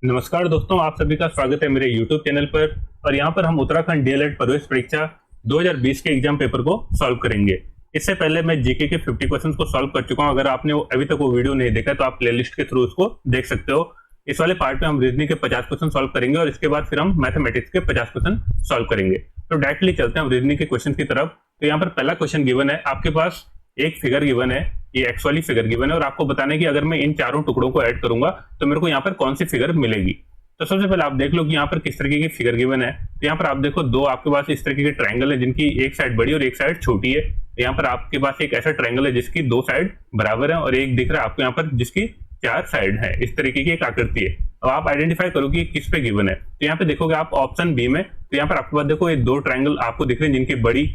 नमस्कार दोस्तों, आप सभी का स्वागत है मेरे YouTube चैनल पर। और यहाँ पर हम उत्तराखंड डीएलएड प्रवेश परीक्षा 2020 के एग्जाम पेपर को सॉल्व करेंगे। इससे पहले मैं जीके के 50 क्वेश्चंस को सॉल्व कर चुका हूँ। अगर आपने अभी तक वो वीडियो नहीं देखा तो आप प्लेलिस्ट के थ्रू उसको देख सकते हो। इस वाले पार्ट में हम रीजनिंग के 50 क्वेश्चन सॉल्व करेंगे और इसके बाद फिर हम मैथमेटिक्स के 50 क्वेश्चन सॉल्व करेंगे। तो डायरेक्टली चलते हैं रीजनिंग के क्वेश्चन की तरफ। तो यहाँ पर पहला क्वेश्चन गिवन है, आपके पास एक फिगर गिवन है, ये एक्स वाली फिगर गिवन है और आपको बताना है कि अगर मैं इन चारों टुकड़ों को ऐड करूंगा तो मेरे को यहाँ पर कौन सी फिगर मिलेगी। तो सबसे पहले आप देख लो कि यहाँ पर किस तरीके की फिगर गिवन है। तो यहाँ पर आप देखो दो आपके पास इस तरीके के ट्रायंगल है जिनकी एक साइड बड़ी और एक साइड छोटी है। यहाँ पर आपके पास एक ऐसा ट्रायंगल है जिसकी दो साइड बराबर है और एक दिख रहा है आपको यहाँ पर जिसकी चार साइड है। इस तरीके की एक आकृति है। अब आप आइडेंटिफाई करो कि किस पे गिवन है। तो यहाँ पे देखोगे आप ऑप्शन बी में, तो यहाँ पर आपके पास देखो ये दो ट्रायंगल आपको दिख रहे हैं जिनकी बड़ी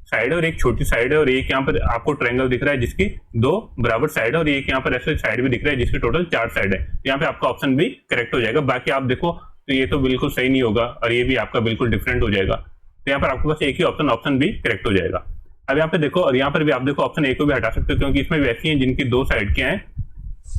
साइड है और एक छोटी साइड है और एक यहाँ पर आपको ट्रायंगल दिख रहा है जिसकी दो बराबर साइड है और एक यहाँ पर ऐसे साइड भी दिख रहा है जिसकी टोटल चार साइड है। यहाँ पे आपका ऑप्शन बी करेक्ट हो जाएगा। बाकी आप देखो तो ये तो बिल्कुल सही नहीं होगा और ये भी आपका बिल्कुल डिफरेंट हो जाएगा। तो यहाँ पर आपके पास एक ही ऑप्शन बी करेक्ट हो जाएगा। अब यहाँ पे देखो और यहाँ पर भी आप देखो ऑप्शन ए को भी हटा सकते हो क्योंकि इसमें भी ऐसी हैं जिनकी दो साइड क्या है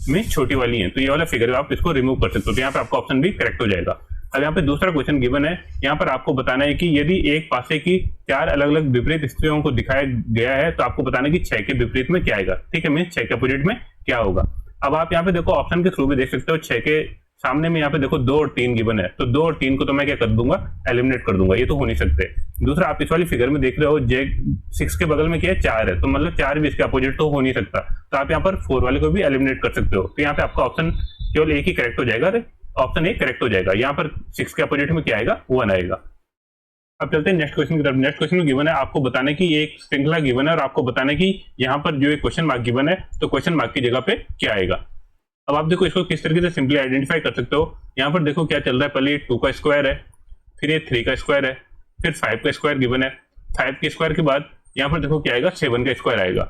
में छोटी वाली है। तो ये वाला फिगर आप इसको रिमूव कर सकते हो। तो यहाँ पे आपका ऑप्शन भी करेक्ट हो जाएगा। अब यहाँ पे दूसरा क्वेश्चन गिवन है, यहाँ पर आपको बताना है कि यदि एक पासे की चार अलग अलग विपरीत स्थितियों को दिखाया गया है तो आपको बताना है कि 6 के विपरीत में क्या आएगा। ठीक है, मीन 6 के अपोजिट में क्या होगा। अब आप यहाँ पे देखो ऑप्शन के थ्रू भी देख सकते हो। 6 के सामने में यहाँ पे देखो 2 और 3 गिवन है, तो 2 और 3 को तो मैं क्या कर दूंगा, एलिमिनेट कर दूंगा, ये तो हो नहीं सकते। दूसरा आप इस वाली फिगर में देख रहे हो जे 6 के बगल में क्या है, 4 है, तो मतलब 4 भी इसके अपोजिट तो हो नहीं सकता। तो आप यहाँ पर 4 वाले को भी एलिमिनेट कर सकते हो। तो यहाँ पे आपका ऑप्शन केवल एक ही करेक्ट हो जाएगा, ऑप्शन ए करेक्ट हो जाएगा। यहाँ पर 6 के अपोजिट में क्या आएगा, 1 आएगा। अब चलते हैं नेक्स्ट क्वेश्चन की तरफ। नेक्स्ट क्वेश्चन में गिवन है, आपको बताने की एक श्रृंखला गिवन है और आपको बताने की यहाँ पर जो एक क्वेश्चन मार्क गिवन है तो क्वेश्चन मार्क की जगह पे क्या आएगा। अब आप देखो इसको किस तरीके से सिंपली आइडेंटिफाई कर सकते हो। यहाँ पर देखो क्या चल रहा है, पहले 2 का स्क्वायर है, फिर ये 3 का स्क्वायर है, फिर 5 का स्क्वायर गिवन है। 5 के स्क्वायर के बाद यहाँ पर देखो क्या आएगा, 7 का स्क्वायर आएगा।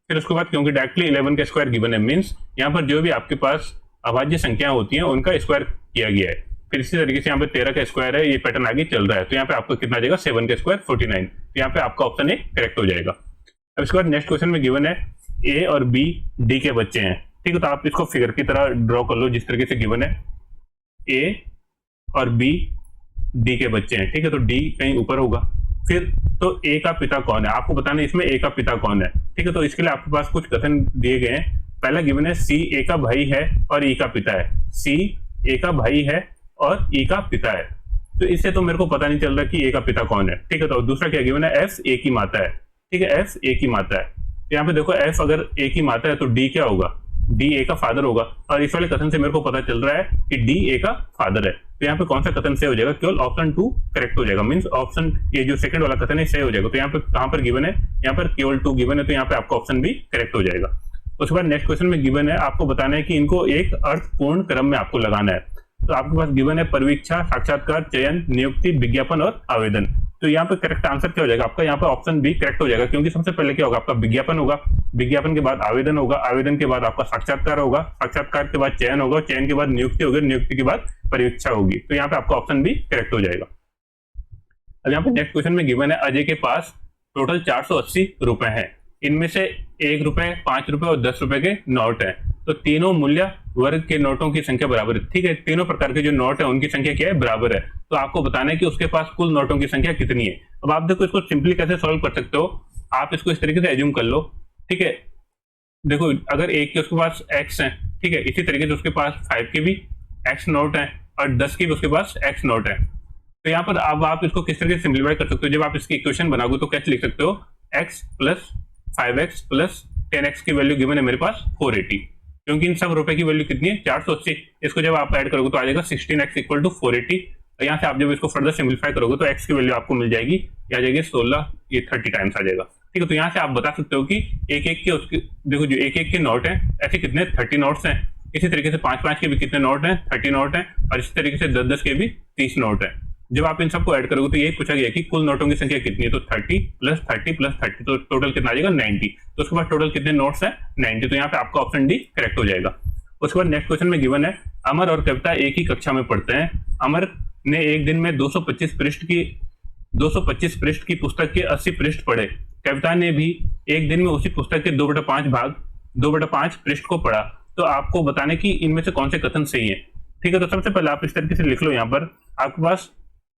फिर उसके बाद क्योंकि डायरेक्टली 11 का स्क्वायर गिवन है मीन्स यहाँ पर जो भी आपके पास अभाज्य संख्या होती है उनका स्क्वायर किया गया है। फिर इसी तरीके से यहाँ पे 13 का स्क्वायर है, ये पैटर्न आगे चल रहा है। तो यहाँ पे आपको कितना जाएगा, 7 का स्क्वायर 49। तो यहाँ पे आपका ऑप्शन ए करेक्ट हो जाएगा। अब इसके बाद नेक्स्ट क्वेश्चन में गिवन है ए और बी डी के बच्चे हैं। ठीक है, तो आप इसको फिगर की तरह ड्रॉ कर लो जिस तरीके से गिवन है। ए और बी डी के बच्चे हैं। ठीक है, तो डी कहीं ऊपर होगा। फिर तो ए का पिता कौन है, आपको बताना है इसमें ए का पिता कौन है। ठीक है, तो इसके लिए आपके पास कुछ कथन दिए गए हैं। पहला गिवन है सी ए का भाई है और ई का पिता है। सी ए का भाई है और ई का पिता है। तो इससे तो मेरे को पता नहीं चल रहा कि ए का पिता कौन है। ठीक है, तो दूसरा क्या गिवन है, एफ ए की माता है। ठीक है, एफ ए की माता है। तो यहाँ पे देखो एफ अगर ए की माता है तो डी क्या होगा, डी ए का फादर होगा। और इस वाले कथन से मेरे को पता चल रहा है कि डी ए का फादर है। तो यहाँ पे कौन सा कथन सही हो जाएगा, केवल ऑप्शन 2 करेक्ट हो जाएगा। मींस ऑप्शन ये जो सेकंड वाला कथन है सही हो जाएगा। तो यहाँ पे कहां पर गिवन है, यहाँ पर केवल 2 गिवन है, तो यहाँ पे आपका ऑप्शन भी करेक्ट हो जाएगा। उसके बाद नेक्स्ट क्वेश्चन में गिवन है, आपको बताना है कि इनको एक अर्थपूर्ण क्रम में आपको लगाना है। तो आपके पास गिवन है परीक्षा, साक्षात्कार, चयन, नियुक्ति, विज्ञापन और आवेदन। तो यहाँ पे करेक्ट आंसर क्या हो जाएगा आपका, यहाँ पे ऑप्शन बी करेक्ट हो जाएगा क्योंकि सबसे पहले क्या होगा, आपका विज्ञापन होगा, विज्ञापन के बाद आवेदन होगा, आवेदन के बाद आपका साक्षात्कार होगा, साक्षात्कार के बाद चयन होगा, चयन के बाद नियुक्ति होगी, नियुक्ति के बाद परीक्षा होगी। तो यहाँ पे आपका ऑप्शन बी करेक्ट हो जाएगा। अब यहाँ पे नेक्स्ट क्वेश्चन में गिवन है अजय के पास टोटल 480 रुपए हैं। इनमें से 1 रुपए, 5 रुपए और 10 रुपए के नोट है। तो तीनों मूल्य वर्ग के नोटों की संख्या बराबर है। ठीक है, तीनों प्रकार के जो नोट है उनकी संख्या क्या है, बराबर है। तो आपको बताना है कि उसके पास कुल नोटों की संख्या कितनी है। अब आप देखो इसको सिंपली कैसे सॉल्व कर सकते हो, आप इसको इस तरीके से एज्यूम कर लो। ठीक है, देखो अगर एक के उसके पास एक्स है, ठीक है, इसी तरीके से उसके पास 5 के भी एक्स नोट है और 10 के भी उसके पास एक्स नोट है। तो यहाँ पर अब आप इसको किस तरीके से सिंप्लीफाई कर सकते हो, जब आप इसकी इक्वेशन बनाओगे तो कैसे लिख सकते हो, x plus 5x plus 10x की वैल्यू गिवन है मेरे पास 480, क्योंकि इन सब रुपए की वैल्यू कितनी है, 480। इसको जब आप ऐड करोगे तो आ जाएगा 16x इक्वल टू 480। और यहाँ से आप जब इसको फर्दर सिंप्लीफाई करोगे तो x की वैल्यू आपको मिल जाएगी, ये आ जाएगी 16, ये 30 टाइम्स आ जाएगा। ठीक है, तो यहाँ से आप बता सकते हो कि एक एक के उसके देखो जो एक एक के नोट है ऐसे कितने 30 नोट्स हैं। इसी तरीके से 5-5 के भी कितने नोट हैं, 30 नोट हैं। और इसी तरीके से 10-10 के भी 30 नोट है। जब आप इन सबको ऐड करोगे तो यही पूछा गया कि कुल नोटों की संख्या कितनी है, तो 30 प्लस 30 प्लस 30 तो टोटल कितना आ जाएगा 90। तो उसके बाद टोटल कितने नोट्स हैं, 90। तो यहाँ पे आपका ऑप्शन डी करेक्ट हो जाएगा। उसके बाद नेक्स्ट क्वेश्चन में गिवन है अमर और कविता एक ही कक्षा में पढ़ते हैं। अमर ने एक दिन में 225 पृष्ठ की पुस्तक के 80 पृष्ठ पढ़े। कविता ने भी एक दिन में उसी पुस्तक के 2/5 पृष्ठ को पढ़ा। तो आपको बताने की इनमें से कौन से कथन सही है। ठीक है, तो सबसे पहले आप इस तरीके से लिख लो। यहाँ पर आपके पास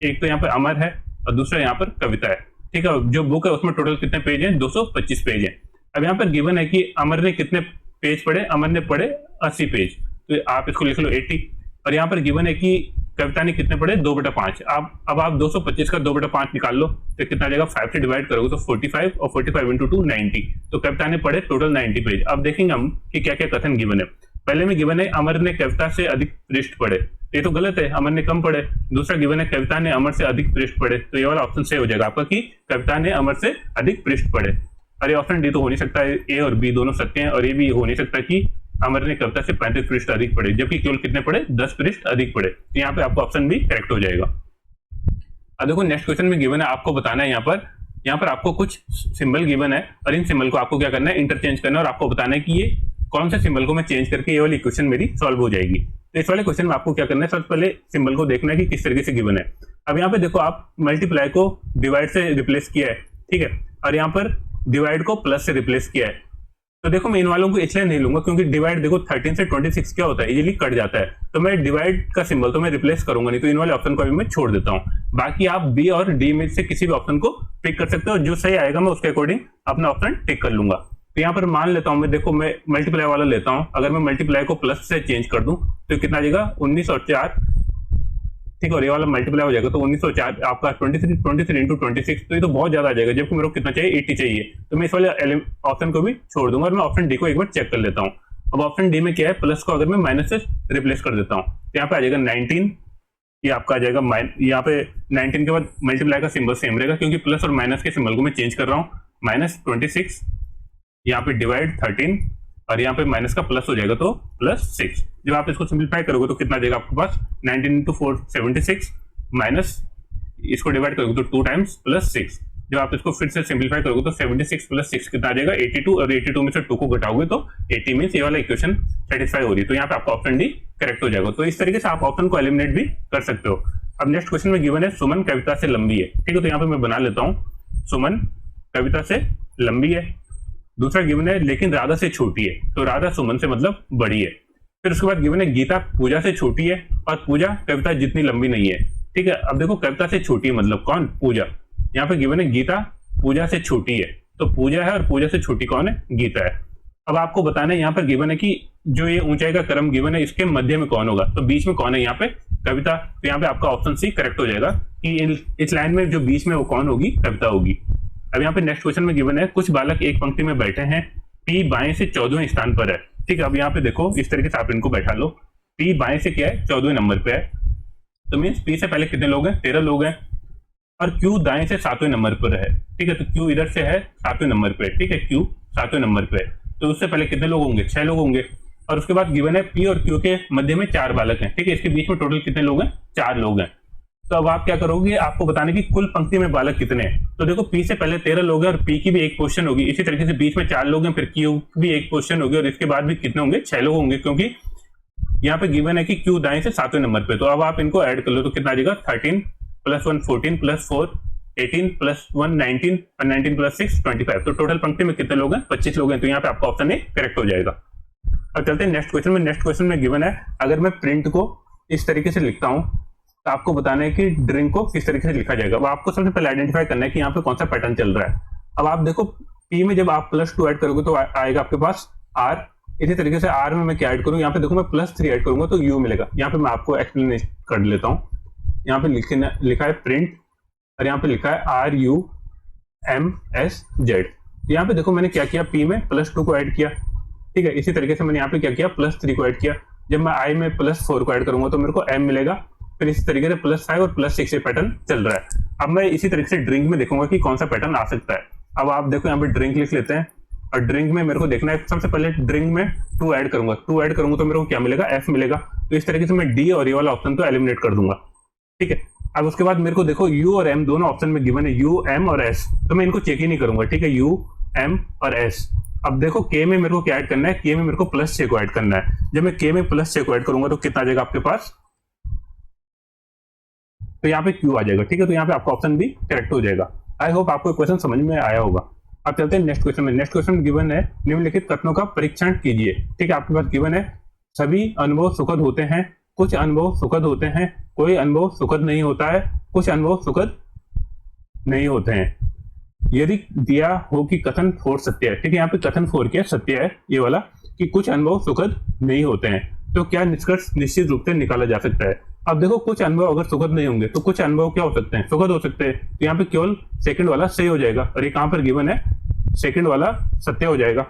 एक तो यहाँ पर अमर है और दूसरा यहाँ पर कविता है। ठीक है, जो बुक है उसमें टोटल कितने पेज हैं? 225 पेज हैं। अब यहाँ पर गिवन है कि अमर ने कितने पेज पढ़े? अमर ने पढ़े 80 पेज, तो आप इसको लिख लो 80। और यहाँ पर गिवन है कि कविता ने कितने पढ़े? 2/5। अब आप 225 का 2/5 निकाल लो तो कितना आ जाएगा? 5 से डिवाइड करोगे तो 45 और 45 इंटू 2 90। तो कविता ने पढ़े टोटल 90 पेज। अब देखेंगे हम कि क्या क्या कथन गिवन है। पहले में गिवन है अमर ने कविता से अधिक पृष्ठ पढ़े, ये तो गलत है, अमर ने कम पढ़े। दूसरा गिवन है कविता ने अमर से अधिक पृष्ठ पढ़े, तो ये वाला ऑप्शन सही हो जाएगा आपका कि कविता ने अमर से अधिक पृष्ठ पढ़े। अरे ऑप्शन डी तो हो नहीं सकता है, ए और बी दोनों सत्य हैं। और ये भी हो नहीं सकता कि अमर ने कविता से 35 पृष्ठ अधिक पढ़े, जबकि केवल कितने पढ़े? 10 पृष्ठ अधिक पढ़े। तो यहाँ पे आपको ऑप्शन बी करेक्ट हो जाएगा। अब देखो नेक्स्ट क्वेश्चन में गिवन है, आपको बताना है यहाँ पर आपको कुछ सिंबल गिवन है और इन सिंबल को आपको क्या करना है? इंटरचेंज करना है और आपको बताना है कि ये कौन से सिंबल को मैं चेंज करके ये वाली इक्वेशन मेरी सॉल्व हो जाएगी। तो इस वाले क्वेश्चन में आपको क्या करना है? सबसे पहले सिंबल को देखना है कि किस तरीके से गिवन है। अब यहाँ पे देखो आप मल्टीप्लाई को डिवाइड से रिप्लेस किया है, ठीक है, और यहाँ पर डिवाइड को प्लस से रिप्लेस किया है। तो देखो मैं इन वालों को इसलिए नहीं लूंगा क्योंकि डिवाइड देखो 13 से 26 क्या होता है? इजीली कट जाता है। तो मैं डिवाइड का सिंबल तो मैं रिप्लेस करूंगा नहीं, तो इन वाले ऑप्शन को भी मैं छोड़ देता हूँ। बाकी आप बी और डी में से किसी भी ऑप्शन को पिक कर सकते हो, जो सही आएगा मैं उसके अकॉर्डिंग अपना ऑप्शन टिक कर लूंगा। तो यहाँ पर मान लेता हूँ मैं, देखो मैं मल्टीप्लाई वाला लेता हूँ। अगर मैं मल्टीप्लाई को प्लस से चेंज कर दूं तो कितना आ जाएगा? 19 और 4, ठीक है, और ये वाला मल्टीप्लाई हो जाएगा तो 19 और 4 आपका 23 इंटू 26। तो ये तो बहुत ज्यादा आ जाएगा, जबकि मेरे को कितना चाहिए? 80 चाहिए। तो मैं इस वाले ऑप्शन को भी छोड़ दूंगा और मैं ऑप्शन डी को एक बार चेक कर लेता हूँ। अब ऑप्शन डी में क्या है? प्लस को अगर मैं माइनस से रिप्लेस कर देता हूँ तो यहाँ पे आ जाएगा 19। ये आपका आ जाएगा यहाँ पे 19 के बाद मल्टीप्लाई का सिंबल सेम रहेगा क्योंकि प्लस और माइनस के सिंबल को मैं चेंज कर रहा हूँ। -26, यहाँ पे डिवाइड 13 और यहाँ पे माइनस का प्लस हो जाएगा तो +6। जब आप इसको सिंप्लीफाई करोगे तो कितना जाएगा आपके पास? 19 इंटू 4 76 माइनस इसको डिवाइड करोगे तो 2 टाइम्स +6। जब आप इसको फिर से सिंप्लीफाई करोगे तो 76 + 6 कितना आ जाएगा? 82। और 82 में से 2 को घटाओगे तो 80 मीन्स ये वाला इक्वेशन सेटिस्फाई हो रही है। तो यहाँ पे आपका ऑप्शन डी करेक्ट हो जाएगा। तो इस तरीके से आप ऑप्शन को एलिमिनेट भी कर सकते हो। अब नेक्स्ट क्वेश्चन में गिवन है सुमन कविता से लंबी है, ठीक है, तो यहाँ पे मैं बना लेता हूँ सुमन कविता से लंबी है। दूसरा गिवन है लेकिन राधा से छोटी है, तो राधा सुमन से मतलब बड़ी है। फिर उसके बाद गिवन है गीता पूजा से छोटी है और पूजा कविता जितनी लंबी नहीं है, ठीक है। अब देखो कविता से छोटी है मतलब कौन? पूजा। यहाँ पे गिवन है गीता पूजा से छोटी है, तो पूजा है और पूजा से छोटी कौन है? गीता है। अब आपको बताना है यहाँ पर गिवन है कि जो ये ऊंचाई का क्रम गिवन है इसके मध्य में कौन होगा, तो बीच में कौन है? यहाँ पे कविता। तो यहाँ पे आपका ऑप्शन सी करेक्ट हो जाएगा कि इस लाइन में जो बीच में वो कौन होगी? कविता होगी। अब यहाँ पे नेक्स्ट क्वेश्चन में गिवन है कुछ बालक एक पंक्ति में बैठे हैं, पी बाएं से 14वें स्थान पर है, ठीक है। अब यहाँ पे देखो इस तरीके से आप इनको बैठा लो। पी बाएं से क्या है? 14वें नंबर पे है, तो मीन्स पी से पहले कितने लोग हैं? 13 लोग हैं। और क्यू दाएं से 7वें नंबर पर है, ठीक है, तो क्यू इधर से है 7वें नंबर पे, ठीक है, क्यू 7वें नंबर पे, तो उससे पहले कितने लोग होंगे? 6 लोग होंगे। और उसके बाद गिवन है पी और क्यू के मध्य में 4 बालक हैं, ठीक है, इसके बीच में टोटल कितने लोग हैं? 4 लोग हैं। तो अब आप क्या करोगे? आपको बताने की कुल पंक्ति में बालक कितने हैं। तो देखो पी से पहले 13 लोग हैं और पी की भी एक पोजीशन होगी, इसी तरीके से बीच में 4 लोग हैं, फिर क्यू भी एक पोजीशन होगी और इसके बाद भी कितने होंगे? 6 लोग होंगे, क्योंकि यहाँ पे गिवन है कि क्यू दाएं से 7वें नंबर पे। तो अब आप इनको ऐड कर लो तो कितना आ जाएगा? 13 + 1 14 + 4 18 + 1 19 और 19 + 6 25। तो टोटल पंक्ति में कितने लोग हैं? 25 लोग हैं। तो यहाँ पे आपका ऑप्शन ए करेक्ट हो जाएगा। अब चलते हैं नेक्स्ट क्वेश्चन में। नेक्स्ट क्वेश्चन में गिवन है अगर मैं प्रिंट को इस तरीके से लिखता हूँ तो आपको बताना है कि ड्रिंक को किस तरीके से लिखा जाएगा। अब आपको सबसे पहले आइडेंटिफाई करना है कि यहाँ पे कौन सा पैटर्न चल रहा है। अब आप देखो पी में जब आप +2 ऐड करोगे तो आएगा आपके पास आर। इसी तरीके से आर में मैं क्या ऐड करूँ? यहाँ पे देखो मैं +3 ऐड करूंगा तो यू मिलेगा। यहाँ पे मैं आपको एक्सप्लेनेशन कर लेता हूँ। यहाँ पे लिखा है प्रिंट और यहाँ पे लिखा है RUMSZ। यहाँ पे देखो मैंने क्या किया? पी में +2 को ऐड किया, ठीक है। इसी तरीके से मैंने यहाँ पे क्या किया? +3 को ऐड किया। जब मैं आई में +4 को ऐड करूंगा तो मेरे को M मिलेगा। फिर इसी तरीके से +5 और +6 ये पैटर्न चल रहा है। अब मैं इसी तरीके से ड्रिंक में देखूंगा कि कौन सा पैटर्न आ सकता है। अब आप देखो यहाँ पे ड्रिंक लिख लेते हैं और ड्रिंक में मेरे को देखना है, सबसे पहले ड्रिंक में 2 ऐड करूंगा। 2 ऐड करूंगा तो मेरे को क्या मिलेगा? F मिलेगा। तो इस तरीके से मैं डी और ये वाला ऑप्शन तो एलिमिनेट कर दूंगा, ठीक है। अब उसके बाद मेरे को देखो U और M दोनों ऑप्शन में गिवन है, U M और S, तो मैं इनको चेक ही नहीं करूंगा, ठीक है, U M और S। अब देखो K में मेरे को क्या ऐड करना है? K में मेरे को +6 को ऐड करना है। जब मैं K में +6 को ऐड करूंगा तो कितना आ जाएगा आपके पास? तो यहाँ पे Q आ जाएगा, ठीक है। तो यहाँ पे आपका ऑप्शन भी करेक्ट हो जाएगा। आई होप आपको क्वेश्चन समझ में आया होगा। अब चलते हैं नेक्स्ट क्वेश्चन में। नेक्स्ट क्वेश्चन गिवन है निम्नलिखित कथनों का परीक्षण कीजिए, ठीक है। आपके पास गिवन है सभी अनुभव सुखद होते हैं, कुछ अनुभव सुखद होते हैं, कोई अनुभव सुखद नहीं होता है, कुछ अनुभव सुखद नहीं होते हैं। यदि दिया हो कि कथन 4 सत्य है, ठीक है, यहाँ पे कथन 4 क्या सत्य है, ये वाला कि कुछ अनुभव सुखद नहीं होते हैं, तो क्या निष्कर्ष निश्चित रूप से निकाला जा सकता है। अब देखो कुछ अनुभव अगर सुखद नहीं होंगे तो कुछ अनुभव क्या हो सकते हैं, सुखद हो सकते हैं, तो यहाँ पे केवल सेकंड वाला सही हो जाएगा, और ये कहाँ पर गिवन है, सेकंड वाला सत्य हो जाएगा,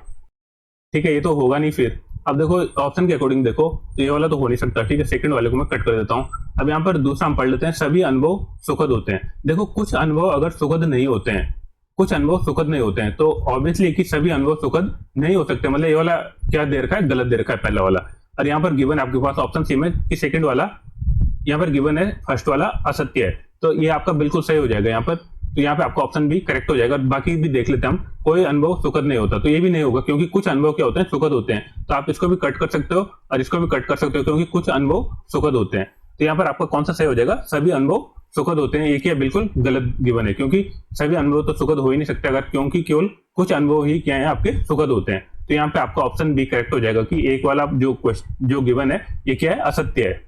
ठीक है, ये तो होगा नहीं। फिर अब देखो ऑप्शन के अकॉर्डिंग देखो तो ये वाला तो हो नहीं सकता, ठीक है, सेकंड वाले को मैं कट कर देता हूँ। अब यहाँ पर दूसरा हम पढ़ लेते हैं, सभी अनुभव सुखद होते हैं। देखो कुछ अनुभव अगर सुखद नहीं होते हैं, कुछ अनुभव सुखद नहीं होते हैं, तो ऑब्वियसली कि सभी अनुभव सुखद नहीं हो सकते, मतलब ये वाला क्या दे रखा है, गलत दे रखा है पहला वाला। और यहाँ पर गिवन है आपके पास ऑप्शन सी में कि सेकंड वाला, यहाँ पर गिवन है फर्स्ट वाला असत्य है, तो ये आपका बिल्कुल सही हो जाएगा यहाँ पर। तो यहाँ पे आपका ऑप्शन भी करेक्ट हो जाएगा। बाकी भी देख लेते हैं हम, कोई अनुभव सुखद नहीं होता, तो ये भी नहीं होगा, क्योंकि कुछ अनुभव क्या होते हैं, सुखद होते हैं। तो आप इसको भी कट कर सकते हो और इसको भी कट कर सकते हो, क्योंकि कुछ अनुभव सुखद होते हैं। तो यहाँ पर आपका कौन सा सही हो जाएगा, सभी अनुभव सुखद होते हैं, ये क्या बिल्कुल गलत गिवन है, क्योंकि सभी अनुभव तो सुखद हो ही नहीं सकते अगर, क्योंकि केवल कुछ अनुभव ही क्या है आपके सुखद होते हैं। तो यहाँ पे आपका ऑप्शन बी करेक्ट हो जाएगा कि एक वाला जो गिवन है ये क्या है, असत्य है।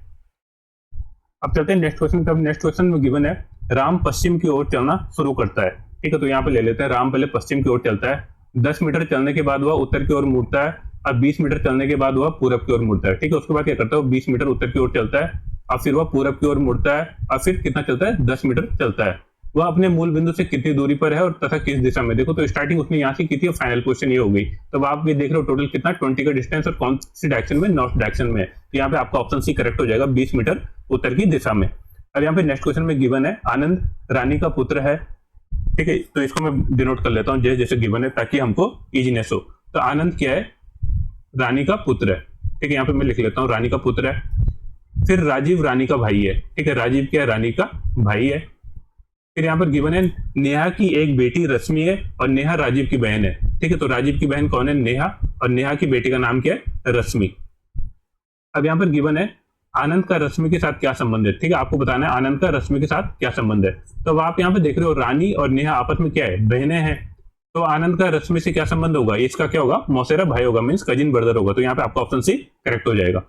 अब चलते हैं नेक्स्ट क्वेश्चन की तरफ। नेक्स्ट क्वेश्चन में गिवन है राम पश्चिम की ओर चलना शुरू करता है, ठीक है, तो यहाँ पे ले लेते हैं, राम पहले पश्चिम की ओर चलता है, 10 मीटर चलने के बाद वह उत्तर की ओर मुड़ता है, और 20 मीटर चलने के बाद वह पूरब की ओर मुड़ता है, ठीक है। उसके बाद क्या करता है, 20 मीटर उत्तर की ओर चलता है, और फिर वह पूरब की ओर मुड़ता है, और फिर कितना चलता है, 10 मीटर चलता है। वह अपने मूल बिंदु से कितनी दूरी पर है और तथा किस दिशा में। देखो तो स्टार्टिंग उसने यहाँ से की थी और फाइनल क्वेश्चन ये हो गई। तो आप ये देख रहे हो टोटल कितना 20 का डिस्टेंस और कौन सी डायरेक्शन में, नॉर्थ डायरेक्शन में। तो यहाँ पे आपका ऑप्शन सी करेक्ट हो जाएगा, 20 मीटर उत्तर की दिशा में। अब यहाँ पे नेक्स्ट क्वेश्चन में गिवन है आनंद रानी का पुत्र है, ठीक है, तो इसको मैं डिनोट कर लेता हूँ जैसे जैसे गिवन है ताकि हमको इजीनेस हो। तो आनंद क्या है, रानी का पुत्र है, ठीक है, यहाँ पे मैं लिख लेता हूँ रानी का पुत्र है। फिर राजीव रानी का भाई है, ठीक है, राजीव क्या है, रानी का भाई है। फिर यहाँ पर गिवन है नेहा की एक बेटी रश्मि है और नेहा राजीव की बहन है, ठीक है, तो राजीव की बहन कौन है, नेहा, और नेहा की बेटी का नाम क्या है, रश्मि। अब यहाँ पर गिवन है आनंद का रश्मि के साथ क्या संबंध है, ठीक है, आपको बताना है आनंद का रश्मि के साथ क्या संबंध है। तो अब आप यहाँ पे देख रहे हो रानी और नेहा आपस में क्या है, बहनें हैं, तो आनंद का रश्मि से क्या संबंध होगा, इसका क्या होगा, मौसेरा भाई होगा, मीन्स कजिन ब्रदर होगा। तो यहाँ पे आपका ऑप्शन सी करेक्ट हो जाएगा।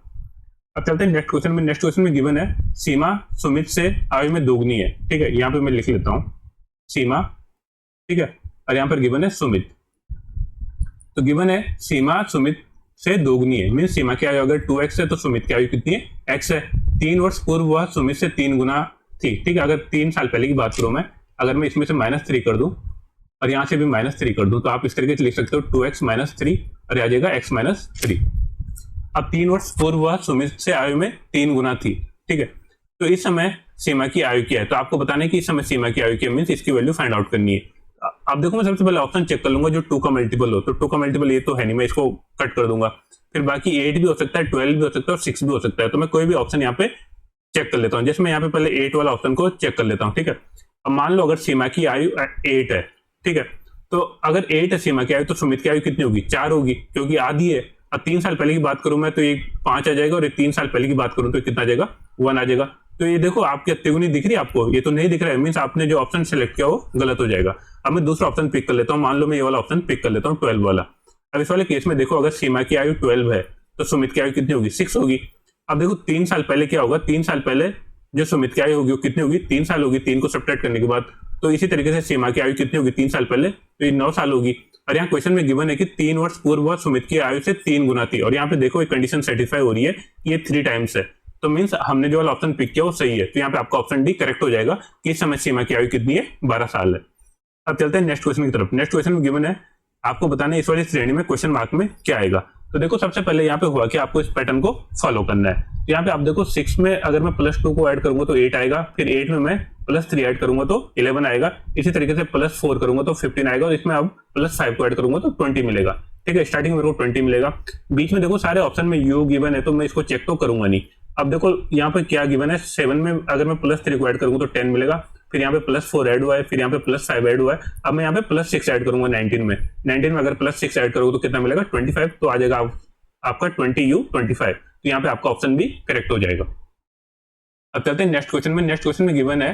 अब चलते हैं नेक्स्ट क्वेश्चन में। नेक्स्ट क्वेश्चन में गिवन है सीमा सुमित से आयु में दोगुनी है, ठीक है, यहाँ पे मैं लिख लेता हूँ सीमा, ठीक है, और यहाँ पर गिवन है सुमित। तो गिवन है सीमा सुमित से दोगुनी है, मीन सीमा की आयु अगर 2x है तो सुमित की आयु कितनी है, x है। 3 वर्ष पूर्व वह सुमित से 3 गुना थी, ठीक है, अगर 3 साल पहले की बात करूं मैं, अगर मैं इसमें से -3 कर दूं और यहाँ से भी -3 कर दूं, तो आप इस तरीके से लिख सकते हो 2x - 3 और आ जाएगा x - 3। अब 3 वर्ष पूर्व वह सुमित से आयु में 3 गुना थी, ठीक है, तो इस समय सीमा की आयु क्या है, तो आपको बताना है कि इस समय सीमा की आयु क्या है, मीन्स इसकी वैल्यू फाइंड आउट करनी है। अब देखो मैं सबसे पहले ऑप्शन चेक कर लूंगा जो 2 का मल्टीपल हो, तो 2 का मल्टीपल ये तो है नहीं, मैं इसको कट कर दूंगा। फिर बाकी 8 भी हो सकता है, 12 भी हो सकता है और 6 भी हो सकता है, तो मैं कोई भी ऑप्शन यहाँ पे चेक कर लेता हूँ। जैसे मैं यहाँ पे पहले 8 वाला ऑप्शन को चेक कर लेता हूँ, ठीक है। अब मान लो अगर सीमा की आयु 8 है, ठीक है, तो अगर 8 है सीमा की आयु, तो सुमित की आयु कितनी होगी, 4 होगी, क्योंकि आधी है। अब 3 साल पहले की बात करूं मैं तो ये 5 आ जाएगा, और 3 साल पहले की बात करूं तो कितना आ जाएगा, 1 आ जाएगा। तो ये देखो आपकी तिगुनी दिख रही है आपको, ये तो नहीं दिख रहा है, मीन्स आपने जो ऑप्शन सेलेक्ट किया वो गलत हो जाएगा। अब मैं दूसरा ऑप्शन पिक कर लेता हूँ, मान लो मैं ये वाला ऑप्शन पिक कर लेता हूँ 12 वाला। अब इस वाले केस में देखो अगर सीमा की आयु 12 है तो सुमित की आयु कितनी होगी, 6 होगी। अब देखो 3 साल पहले क्या होगा, 3 साल पहले जो सुमित की आयु होगी वो कितनी होगी, 3 साल होगी, 3 को सब्ट्रैक्ट करने के बाद। तो इसी तरीके से सीमा की आयु कितनी होगी 3 साल पहले, तो ये 9 साल होगी। और यहाँ क्वेश्चन में गिवन है कि 3 वर्ष पूर्व सुमित की आयु से 3 गुना थी, और यहाँ पे देखो एक कंडीशन सेटिस्फाई हो रही है कि ये 3 टाइम्स है, तो मीन्स हमने जो वाला ऑप्शन पिक किया वो सही है। तो यहाँ पे आपका ऑप्शन डी करेक्ट हो जाएगा कि इस समय सीमा की आयु कितनी है, 12 साल है। अब चलते हैं नेक्स्ट क्वेश्चन की तरफ। नेक्स्ट क्वेश्चन में गिवन है आपको बताना है इस वाली श्रेणी में क्वेश्चन मार्क में क्या आएगा। तो देखो सबसे पहले यहाँ पे हुआ कि आपको इस पैटर्न को फॉलो करना है। तो यहाँ पे आप देखो 6 में अगर मैं +2 को ऐड करूंगा तो 8 आएगा, फिर 8 में मैं +3 ऐड करूंगा तो 11 आएगा, इसी तरीके से +4 करूंगा तो 15 आएगा, और इसमें अब +5 को ऐड करूंगा तो 20 मिलेगा, ठीक है। स्टार्टिंग में मेरे को 20 मिलेगा। बीच में देखो सारे ऑप्शन में यू गिवन है तो मैं इसको चेक तो करूंगा नहीं। अब देखो यहाँ पे क्या गिवन है, 7 में अगर मैं +3 को ऐड करूंगा तो 10 मिलेगा, फिर यहाँ पे +4 ऐड हुआ है, फिर यहाँ पे +5 ऐड हुआ है। अब मैं यहाँ पे +6 ऐड करूंगा 19 में। 19 में अगर +6 ऐड करूंगा तो कितना मिलेगा, 25, तो आ जाएगा आपका 20U 25। तो यहाँ पे आपका ऑप्शन भी करेक्ट हो जाएगा। अब चलते हैं नेक्स्ट क्वेश्चन में। नेक्स्ट क्वेश्चन में गिवन है,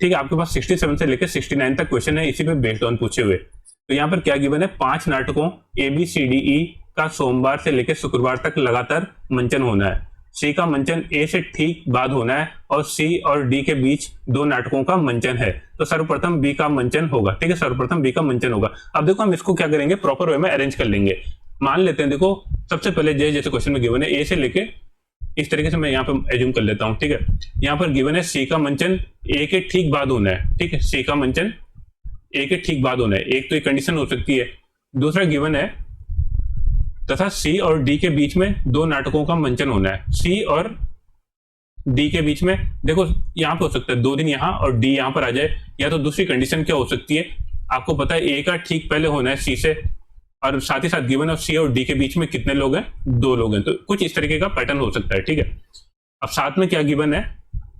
ठीक है, आपके पास 67 से लेकर 69 तक क्वेश्चन है, इसी पे बेस्ड ऑन पूछे हुए। तो यहाँ पर क्या गिवन है, 5 नाटकों ABCDE का सोमवार से लेकर शुक्रवार तक लगातार मंचन होना है। सी का मंचन ए से ठीक बाद होना है और सी और डी के बीच दो नाटकों का मंचन है, तो सर्वप्रथम बी का मंचन होगा। ठीक है, सर्वप्रथम बी का मंचन होगा। अब देखो हम इसको क्या करेंगे, प्रॉपर वे में अरेंज कर लेंगे। मान लेते हैं, देखो सबसे पहले जैसे क्वेश्चन में गिवन है ए से लेके इस तरीके से मैं यहाँ पे एज्यूम कर लेता हूँ। ठीक है, यहाँ पर गिवन है सी का मंचन ए के ठीक बाद होना है। ठीक है, सी का मंचन ए के ठीक बाद होना है, एक तो ये कंडीशन हो सकती है। दूसरा गिवन है तथा सी और डी के बीच में दो नाटकों का मंचन होना है। सी और डी के बीच में देखो यहाँ पे हो सकता है 2 दिन यहाँ और डी यहाँ पर आ जाए, या तो दूसरी कंडीशन क्या हो सकती है, आपको पता है ए का ठीक पहले होना है सी से, और साथ ही साथ गिवन है सी और डी के बीच में कितने लोग हैं, 2 लोग हैं। तो कुछ इस तरीके का पैटर्न हो सकता है। ठीक है, अब साथ में क्या गिवन है,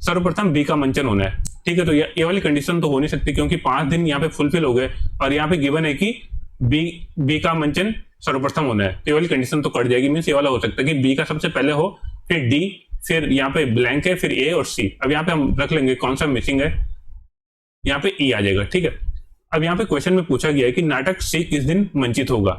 सर्वप्रथम बी का मंचन होना है। ठीक है, तो ये वाली कंडीशन तो हो नहीं सकती क्योंकि 5 दिन यहाँ पे फुलफिल हो गए, और यहाँ पे गिवन है कि बी का मंचन सर्वप्रथम होना है, तो ये वाली कंडीशन तो कट जाएगी। मीन्स ये वाला हो सकता है कि बी का सबसे पहले हो, फिर डी, फिर यहाँ पे ब्लैंक है, फिर ए और सी। अब यहाँ पे हम रख लेंगे कौन सा मिसिंग है, यहाँ पे ई आ जाएगा। ठीक है, अब यहाँ पे क्वेश्चन में पूछा गया है कि नाटक सी किस दिन मंचित होगा।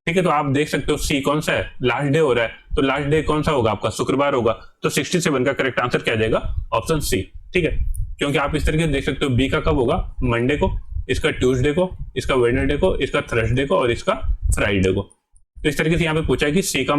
ठीक है, तो आप देख सकते हो सी कौन सा है, लास्ट डे हो रहा है, तो लास्ट डे कौन सा होगा आपका, शुक्रवार होगा। तो 67 का करेक्ट आंसर क्या जाएगा, ऑप्शन सी। ठीक है, क्योंकि आप इस तरीके से देख सकते हो बी का कब होगा, मंडे को, इसका ट्यूसडे को, इसका वेडनेसडे को, इसका थर्सडे को और इसका फ्राइडे को। तो इस तरीके से यहाँ पे पूछा है कि सी का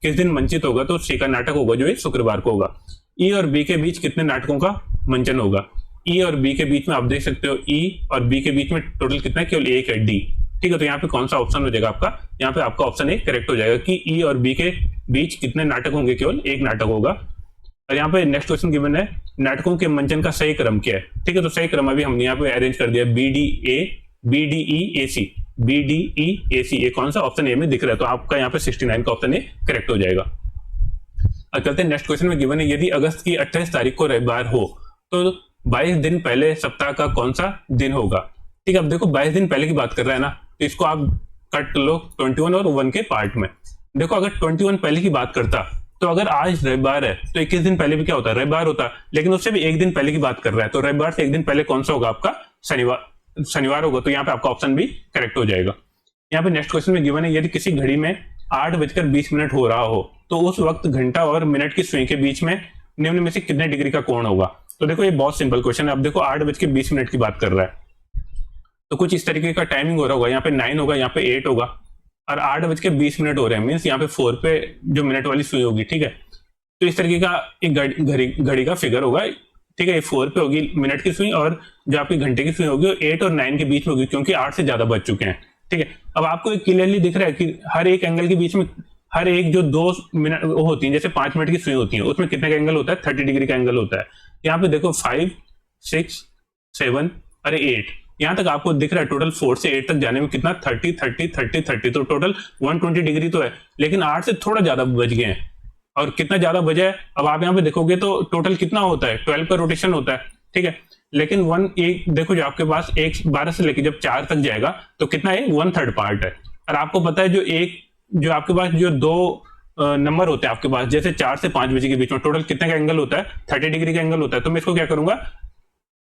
किस दिन मंचित होगा, तो सी का नाटक होगा जो है शुक्रवार को होगा। ई और बी के बीच कितने नाटकों का मंचन होगा, ई और बी के बीच में आप देख सकते हो ई और बी के बीच में टोटल कितना है, केवल एक है, डी। ठीक है, तो यहाँ पे कौन सा ऑप्शन हो जाएगा आपका, यहाँ पे आपका ऑप्शन ए करेक्ट हो जाएगा कि ई और बी के बीच कितने नाटक होंगे, केवल एक नाटक होगा। और यहाँ पे नेक्स्ट क्वेश्चन गिवन है नाटकों के मंचन का सही क्रम क्या है। ठीक है, तो सही क्रम अभी हमने यहाँ पे अरेंज कर दिया, बी डी ई ए सी, बी डी ई ए सी, ये कौन सा ऑप्शन ए में दिख रहा है, तो आपका यहाँ पे 69 का ऑप्शन ए करेक्ट हो जाएगा। अब चलते हैं नेक्स्ट क्वेश्चन में गिवन है यदि अगस्त की 28 तारीख को रविवार हो तो 22 दिन पहले सप्ताह का कौन सा दिन होगा। ठीक है, अब देखो 22 दिन पहले की बात कर रहा है ना, तो इसको आप कट लो 21 और 1 के पार्ट में। देखो अगर 21 पहले की बात करता, तो अगर आज रविवार है तो 21 दिन पहले भी क्या होता है, रविवार होता, लेकिन उससे भी एक दिन पहले की बात कर रहा है, तो रविवार से एक दिन पहले कौन सा होगा आपका, शनिवार होगा। तो यहाँ पे आपका ऑप्शन भी करेक्ट हो जाएगा। यहाँ पे नेक्स्ट क्वेश्चन में गिवन है यदि किसी घड़ी में 8:20 हो रहा हो तो उस वक्त घंटा और मिनट की सुई के बीच में निम्न में से कितने डिग्री का कोण होगा। तो देखो ये बहुत सिंपल क्वेश्चन है। अब देखो 8:20 की बात कर रहा है, तो कुछ इस तरीके का टाइमिंग हो रहा होगा, यहाँ पे 9 होगा, यहाँ पे 8 होगा, और 8:20 हो रहे हैं, मीन्स यहाँ पे 4 पे जो मिनट वाली सुई होगी। ठीक है, तो इस तरीके का एक घड़ी का फिगर होगा। ठीक है, ये 4 पे होगी मिनट की सुई, और जो आपकी घंटे की सुई होगी वो 8 और 9 के बीच में होगी, क्योंकि 8 से ज्यादा बज चुके हैं। ठीक है, अब आपको क्लियरली दिख रहा है कि हर एक एंगल के बीच में, हर एक जो 2 मिनट वो होती है, जैसे 5 मिनट की सुई होती है, उसमें कितने का एंगल होता है, 30 डिग्री का एंगल होता है। यहाँ पे देखो 5, 6, 7 और 8, यहाँ तक आपको दिख रहा है टोटल 4 से 8 तक जाने में कितना, 30, 30, 30, 30, तो टोटल 120 डिग्री तो है, लेकिन 8 से थोड़ा ज्यादा बज गए हैं। और कितना ज्यादा बजा है, अब आप यहाँ पे देखोगे तो टोटल कितना होता है, 12 का रोटेशन होता है। ठीक है, लेकिन एक देखो जो आपके पास 12 से लेके जब 4 तक जाएगा तो कितना है, 1/3 पार्ट है। और आपको पता है जो आपके पास जो 2 नंबर होते हैं आपके पास, जैसे 4 से 5 बजे के बीच में टोटल कितने का एंगल होता है, 30 डिग्री का एंगल होता है। तो मैं इसको क्या करूंगा,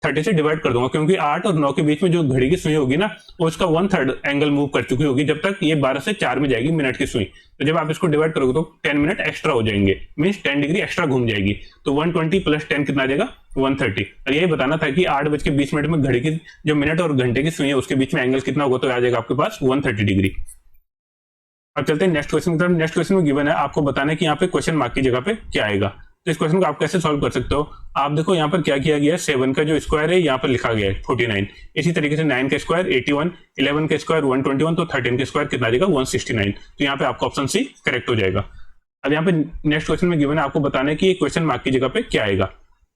30 से डिवाइड कर दूंगा, क्योंकि 8 और 9 के बीच में जो घड़ी की सुई होगी ना, वो उसका 1/3 एंगल मूव कर चुकी होगी जब तक ये 12 से 4 में जाएगी मिनट की सुई। तो जब आप इसको डिवाइड करोगे तो 10 मिनट एक्स्ट्रा हो जाएंगे, मीन्स 10 डिग्री एक्स्ट्रा घूम जाएगी। तो 120 + 10 कितना आ जाएगा, 130। और यही बताना था कि 8:20 में घड़ी की जो मिनट और घंटे की सुई है उसके बीच में एंगल कितना होगा, तो आ जाएगा आपके पास 130 डिग्री। अब चलते हैं नेक्स्ट क्वेश्चन की तरफ। नेक्स्ट क्वेश्चन में गिवन है आपको बताना है कि यहाँ पे क्वेश्चन मार्क की जगह पे क्या आएगा। तो इस क्वेश्चन को आप कैसे सॉल्व कर सकते हो, आप देखो यहाँ पर क्या किया गया है, 7 का जो स्क्वायर है यहाँ पर लिखा गया है 49, इसी तरीके से 9 का स्क्वायर 81, 11 का स्क्वायर 121, तो 13 का स्क्वायर कितना आ जाएगा, 169। तो यहाँ पे आपका ऑप्शन सी करेक्ट हो जाएगा। अब यहाँ पे नेक्स्ट क्वेश्चन में गिवन है आपको बताना है कि ये क्वेश्चन मार्क की जगह पे क्या आएगा।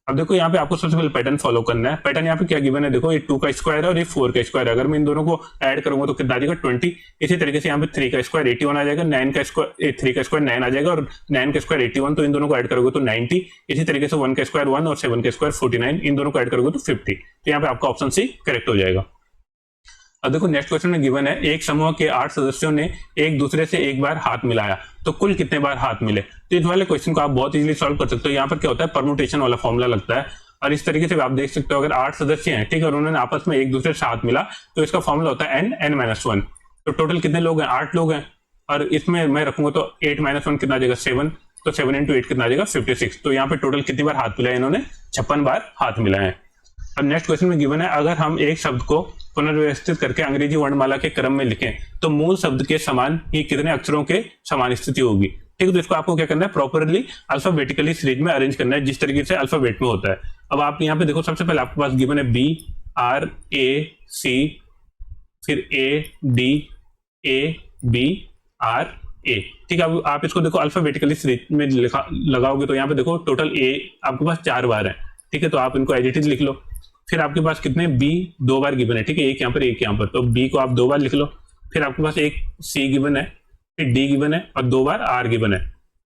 अब देखो यहाँ पे आपको सबसे पहले पैटर्न फॉलो करना है। पैटर्न यहाँ पे क्या गिवन है, देखो ये 2 का स्क्वायर है और ये 4 का स्क्वायर है, अगर मैं इन दोनों को ऐड करूंगा तो कितना आ जाएगा, 20। इसी तरीके से यहाँ पे 3 का स्क्वायर 81 आ जाएगा, 9 का स्क्वायर 3 का स्क्वायर 9 आ जाएगा, और 9 का स्क्वायर 81, तो इन दोनों को ऐड करोगे तो 90। इसी तरीके से 1 का स्क्वायर 1 और 7 का स्क्वायर 49, इन दोनों को ऐड करोगे तो 50। तो यहाँ पे आपका ऑप्शन सी करेक्ट हो जाएगा। अब देखो नेक्स्ट क्वेश्चन में गिवन है एक समूह के 8 सदस्यों ने एक दूसरे से एक बार हाथ मिलाया, तो कुल कितने बार हाथ मिले। तो इस वाले क्वेश्चन को आप बहुत इजीली सॉल्व कर सकते हो। यहाँ पर क्या होता है, परम्यूटेशन वाला फॉर्मूला लगता है, और इस तरीके से आप देख सकते हो अगर 8 सदस्य हैं, ठीक है, और उन्होंने आपस में एक दूसरे से हाथ मिला, तो इसका फॉर्मूला होता है n-1। तो टोटल कितने लोग हैं, 8 लोग हैं, और इसमें मैं रखूंगा तो 8 - 1 कितना आ जाएगा, 7। तो 7 इंटू 8 कितना आ जाएगा 56। तो यहाँ पे टोटल कितनी बार हाथ मिलाया इन्होंने, 56 बार हाथ मिलाए हैं। अब नेक्स्ट क्वेश्चन में गिवन है, अगर हम एक शब्द को पुनर्व्यवस्थित करके अंग्रेजी वर्णमाला के क्रम में लिखें तो मूल शब्द के समान ही कितने अक्षरों के समान स्थिति होगी। ठीक है, तो इसको आपको क्या करना है, प्रॉपरली अल्फाबेटिकली सीरीज में अरेंज करना है जिस तरीके से अल्फाबेट में होता है। अब आप यहाँ पे देखो, सबसे पहले आपके पास गिवन है बी आर ए सी, फिर A D A B R A. ठीक है, अब आप इसको देखो अल्फाबेटिकली सीरीज में लगाओगे तो यहाँ पे देखो टोटल ए आपके पास 4 बार है। ठीक है, तो आप इनको एज इट इज लिख लो। फिर आपके पास कितने बी 2 बार गिवन है, ठीक है, एक यहाँ पर एक यहाँ पर, तो बी को आप 2 बार लिख लो। फिर आपके पास एक सी गिवन है, फिर डी गिवन है और 2 बार आर गिवन है।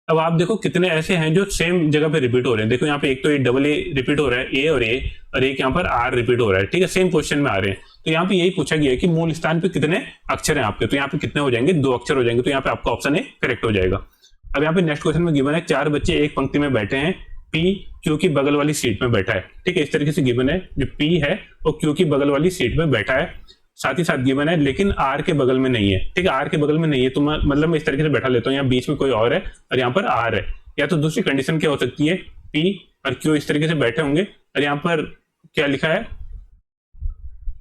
अब आप देखो कितने ऐसे हैं जो सेम जगह पे रिपीट हो रहे हैं। देखो यहाँ पे एक तो डबल ए रिपीट हो रहा है, ए और एक यहाँ पर आर रिपीट हो रहा है। ठीक है, सेम क्वेश्चन में आ रहे हैं। तो यहाँ पे यही पूछा गया है कि मूल स्थान पे कितने अक्षर हैं आपके, तो यहाँ पे कितने हो जाएंगे, 2 अक्षर हो जाएंगे। तो यहाँ पे आपका ऑप्शन ए करेक्ट हो जाएगा। अब यहाँ पे नेक्स्ट क्वेश्चन में गिवन है 4 बच्चे एक पंक्ति में बैठे हैं, पी क्यू की बगल वाली सीट में बैठा है। ठीक है, इस तरीके से गिवन है, जो पी है वो क्यू की बगल वाली सीट में बैठा है। साथ ही साथ गिवन है लेकिन आर के बगल में नहीं है। ठीक है, आर के बगल में नहीं है तो मतलब मैं इस तरीके से बैठा लेता हूँ, यहाँ बीच में कोई और है और यहाँ पर आर है। या तो दूसरी कंडीशन क्या हो सकती है, पी और क्यू इस तरीके से बैठे होंगे और यहाँ पर क्या लिखा है,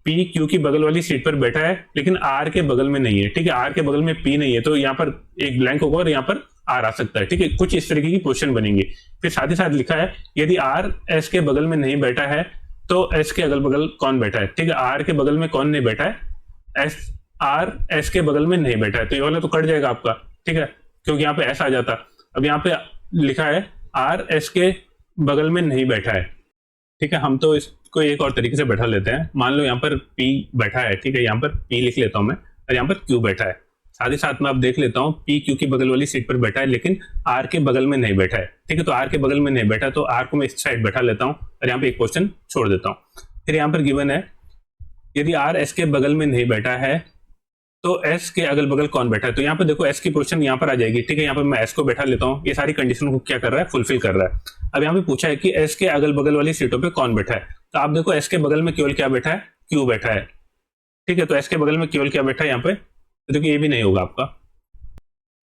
पी क्यू की बगल वाली सीट पर बैठा है लेकिन आर के बगल में नहीं है। ठीक है, आर के बगल में पी नहीं है तो यहाँ पर एक ब्लैंक होगा और यहाँ पर आर आ सकता है। ठीक है, कुछ इस तरीके की क्वेश्चन बनेंगे। फिर साथ ही साथ लिखा है यदि आर एस के बगल में नहीं बैठा है तो एस के अगल बगल कौन बैठा है। ठीक है, आर के बगल में कौन नहीं बैठा है, एस, आर एस के बगल में नहीं बैठा है, तो ये वाला तो कट जाएगा आपका। ठीक है, क्योंकि यहाँ पे एस आ जाता। अब यहाँ पे लिखा है आर एस के बगल में नहीं बैठा है। ठीक है, हम तो इसको एक और तरीके से बैठा लेते हैं। मान लो यहाँ पर पी बैठा है, ठीक है, यहाँ पर पी लिख लेता हूं मैं और यहाँ पर क्यू बैठा है। साथ ही साथ में आप देख लेता हूँ पी क्यू की बगल वाली सीट पर बैठा है लेकिन आर के बगल में नहीं बैठा है। ठीक है, तो आर के बगल में नहीं बैठा तो आर को मैं इस साइड बैठा लेता हूँ और यहाँ पे एक क्वेश्चन छोड़ देता हूँ। फिर यहाँ पर गिवन है यदि आर एस के बगल में नहीं बैठा है तो एस के अगल बगल कौन बैठा है। तो यहाँ पे देखो एस की पोजीशन यहाँ पर आ जाएगी। ठीक है, यहाँ पर मैं एस को बैठा लेता हूँ, ये सारी कंडीशन को क्या कर रहा है, फुलफिल कर रहा है। अब यहाँ पे पूछा है कि एस के अगल बगल वाली सीटों पे कौन बैठा है। तो आप देखो एस के बगल में केवल क्या बैठा है, क्यू बैठा है। ठीक है, तो एस के बगल में केवल क्या बैठा है यहाँ पे, तो देखो ये भी नहीं होगा आपका।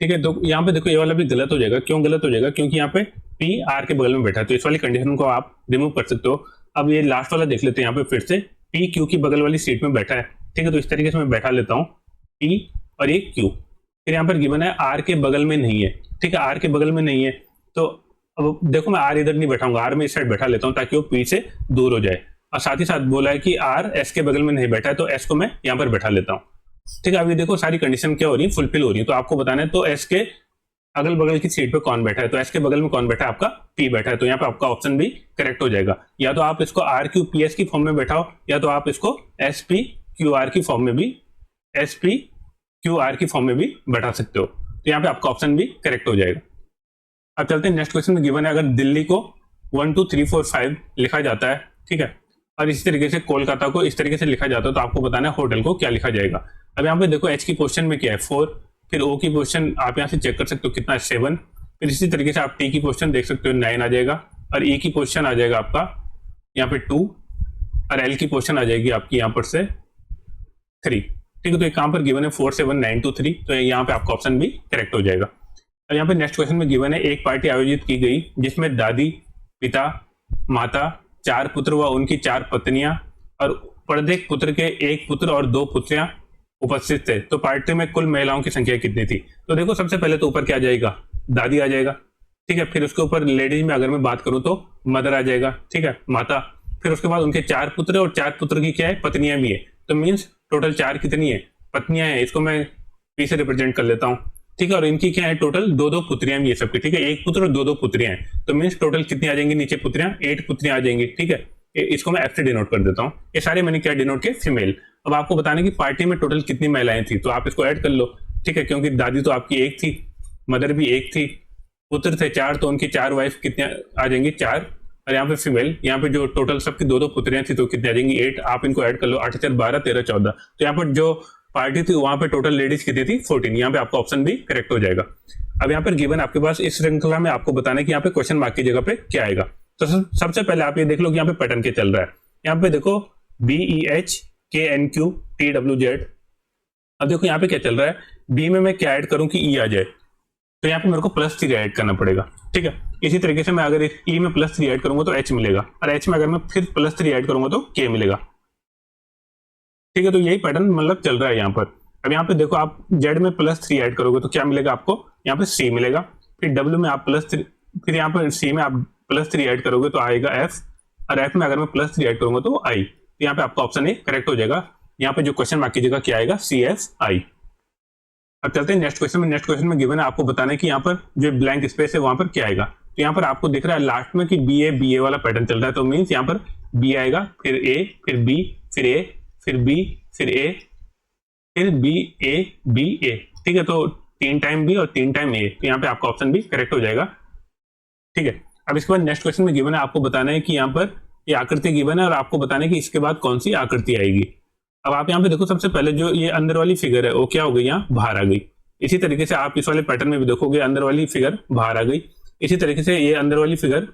ठीक है, तो यहाँ पे देखो ये वाला भी गलत हो जाएगा। क्यों गलत हो जाएगा, क्योंकि यहाँ पे पी आर के बगल में बैठा है, तो इस वाली कंडीशन को आप रिमूव कर सकते हो। अब ये लास्ट वाला देख लेते हैं, यहाँ पे फिर से पी क्यू की बगल वाली सीट में बैठा है। ठीक है, तो इस तरीके से मैं बैठा लेता हूँ पी और एक क्यू। फिर यहाँ पर गिवन है आर के बगल में नहीं है। ठीक है, आर के बगल में नहीं है तो अब देखो मैं आर इधर नहीं बैठाऊंगा, आर में इस साइड बैठा लेता हूँ ताकि वो पी से दूर हो जाए। और साथ ही साथ बोला है कि आर एस के बगल में नहीं बैठा है तो एस को मैं यहाँ पर बैठा लेता हूँ। ठीक है, अभी देखो सारी कंडीशन क्या हो रही है, फुलफिल हो रही है। तो आपको बताना है तो एस के अगल बगल की सीट पे कौन बैठा है, तो एस के बगल में कौन बैठा है, आपका पी बैठा है। तो यहाँ पे आपका ऑप्शन भी करेक्ट हो जाएगा। या तो आप इसको आर क्यू पी एस की फॉर्म में बैठाओ या तो आप इसको एस पी क्यू आर की फॉर्म में भी, एस पी क्यू आर की फॉर्म में भी बैठा सकते हो। तो यहाँ पे आपका ऑप्शन भी करेक्ट हो जाएगा। अब चलते हैं नेक्स्ट क्वेश्चन में। गिवन है अगर दिल्ली को 1 2 3 4 5 लिखा जाता है, ठीक है, और इसी तरीके से कोलकाता को इस तरीके से लिखा जाता है तो आपको बताना है होटल को क्या लिखा जाएगा। अब यहाँ पे देखो एच की पोजीशन में क्या है 4, फिर ओ की पोजीशन आप यहाँ से चेक कर सकते हो कितना है 7, फिर इसी तरीके से आप टी की पोजीशन देख सकते हो 9 आ जाएगा और ई की पोजीशन आ जाएगा आपका यहाँ पे 2 और एल की पोजीशन आ जाएगी आपकी यहाँ पर से 3। ठीक है, तो यहाँ पर गिवन है 4 7 9 2 3, तो यहाँ पे आपका ऑप्शन भी करेक्ट हो जाएगा। अब यहाँ पे नेक्स्ट क्वेश्चन में गिवन है एक पार्टी आयोजित की गई जिसमें दादी, पिता, माता, 4 पुत्र व उनकी 4 पत्नियां और प्रत्येक पुत्र के 1 पुत्र और 2 पुत्रियां उपस्थित थे। तो पार्टी में कुल महिलाओं की संख्या कितनी थी। तो देखो सबसे पहले तो ऊपर क्या आ जाएगा, दादी आ जाएगा। ठीक है, फिर उसके ऊपर लेडीज में अगर मैं बात करूं तो मदर आ जाएगा। ठीक है, माता, फिर उसके बाद उनके 4 पुत्र और 4 पुत्र की क्या है, पत्नियां भी है। तो मीन्स टोटल 4 कितनी है, पत्नियां हैं। इसको मैं पी से रिप्रेजेंट कर लेता हूँ। ठीक है, और इनकी क्या है टोटल 2 पुत्रियां भी है सबकी। ठीक है, 1 पुत्र और 2 पुत्रियां हैं। तो मीन्स टोटल कितनी आ जाएंगी नीचे पुत्रियां, 8 पुत्रियां आ जाएंगी। ठीक है, इसको मैं एफ से डिनोट कर देता हूँ। ये सारे मैंने क्या डिनोट किए, फीमेल। अब आपको बताने की पार्टी में टोटल कितनी महिलाएं थी तो आप इसको ऐड कर लो। ठीक है, क्योंकि दादी तो आपकी 1 थी, मदर भी 1 थी, पुत्र थे 4 तो उनकी 4 वाइफ कितने आ जाएंगी, 4, और यहाँ पे फीमेल, यहाँ पे जो टोटल सबकी 2 पुत्रियां थी तो कितनी आ जाएंगी 8। आप इनको ऐड कर लो, 8 4 12 13 14। तो यहाँ पर जो पार्टी थी वहां पे टोटल लेडीज कितनी थी, 14। यहाँ पे आपका ऑप्शन भी करेक्ट हो जाएगा। अब यहाँ पर गिवन आपके पास इस श्रृंखला में आपको बताना है कि यहाँ पे क्वेश्चन मार्क की जगह पे क्या आएगा। तो सबसे पहले आप ये देख लो कि यहाँ पे पैटर्न क्या चल रहा है। यहाँ पे देखो BEHKNQTWZ। अब देखो यहाँ पे क्या चल रहा है, बी में मैं क्या ऐड करूं कि ई आ जाए। तो यहाँ पे मेरे को +3 ऐड करना पड़ेगा, ठीक है। इसी तरीके से मैं अगर ई में +3 ऐड करूंगा तो एच मिलेगा, और एच में अगर मैं फिर +3 ऐड करूंगा तो के मिलेगा, ठीक है। तो यही पैटर्न मतलब चल रहा है यहाँ पर। अब यहाँ पे देखो आप जेड में +3 ऐड करोगे तो क्या मिलेगा आपको, यहाँ पे सी मिलेगा। फिर डब्ल्यू में आप +3, फिर यहाँ पर सी में आप +3 ऐड करोगे तो आएगा एफ, और एफ में अगर मैं +3 ऐड करूंगा तो आई। तो यहाँ पे आपका ऑप्शन ए करेक्ट हो जाएगा। यहाँ पे जो क्वेश्चन मार्क की जगह क्या आएगा, CFI। अब चलते हैं नेक्स्ट क्वेश्चन में। नेक्स्ट क्वेश्चन में गिवन है आपको बताना है कि यहाँ पर जो ब्लैंक स्पेस है वहां पर क्या आएगा। तो यहाँ पर आपको दिख रहा है लास्ट में कि BA वाला पैटर्न चल रहा है, तो मीन्स यहाँ पर B आएगा, फिर A, फिर B, फिर A, फिर B, फिर A, फिर B, A, B, A, ठीक है। तो 3 टाइम B और 3 टाइम A, तो यहाँ पे आपका ऑप्शन भी करेक्ट हो जाएगा, ठीक है। अब इसके बाद नेक्स्ट क्वेश्चन में गिवन है आपको बताना है कि यहाँ पर ये आकृति गिवन है और आपको बताना है कि इसके बाद कौन सी आकृति आएगी। अब आप यहाँ पे देखो, सबसे पहले जो ये अंदर वाली फिगर है वो क्या हो गई, यहाँ बाहर आ गई। इसी तरीके से आप इस वाले पैटर्न में भी देखोगे, अंदर वाली फिगर बाहर आ गई। इसी तरीके से ये अंदर वाली फिगर,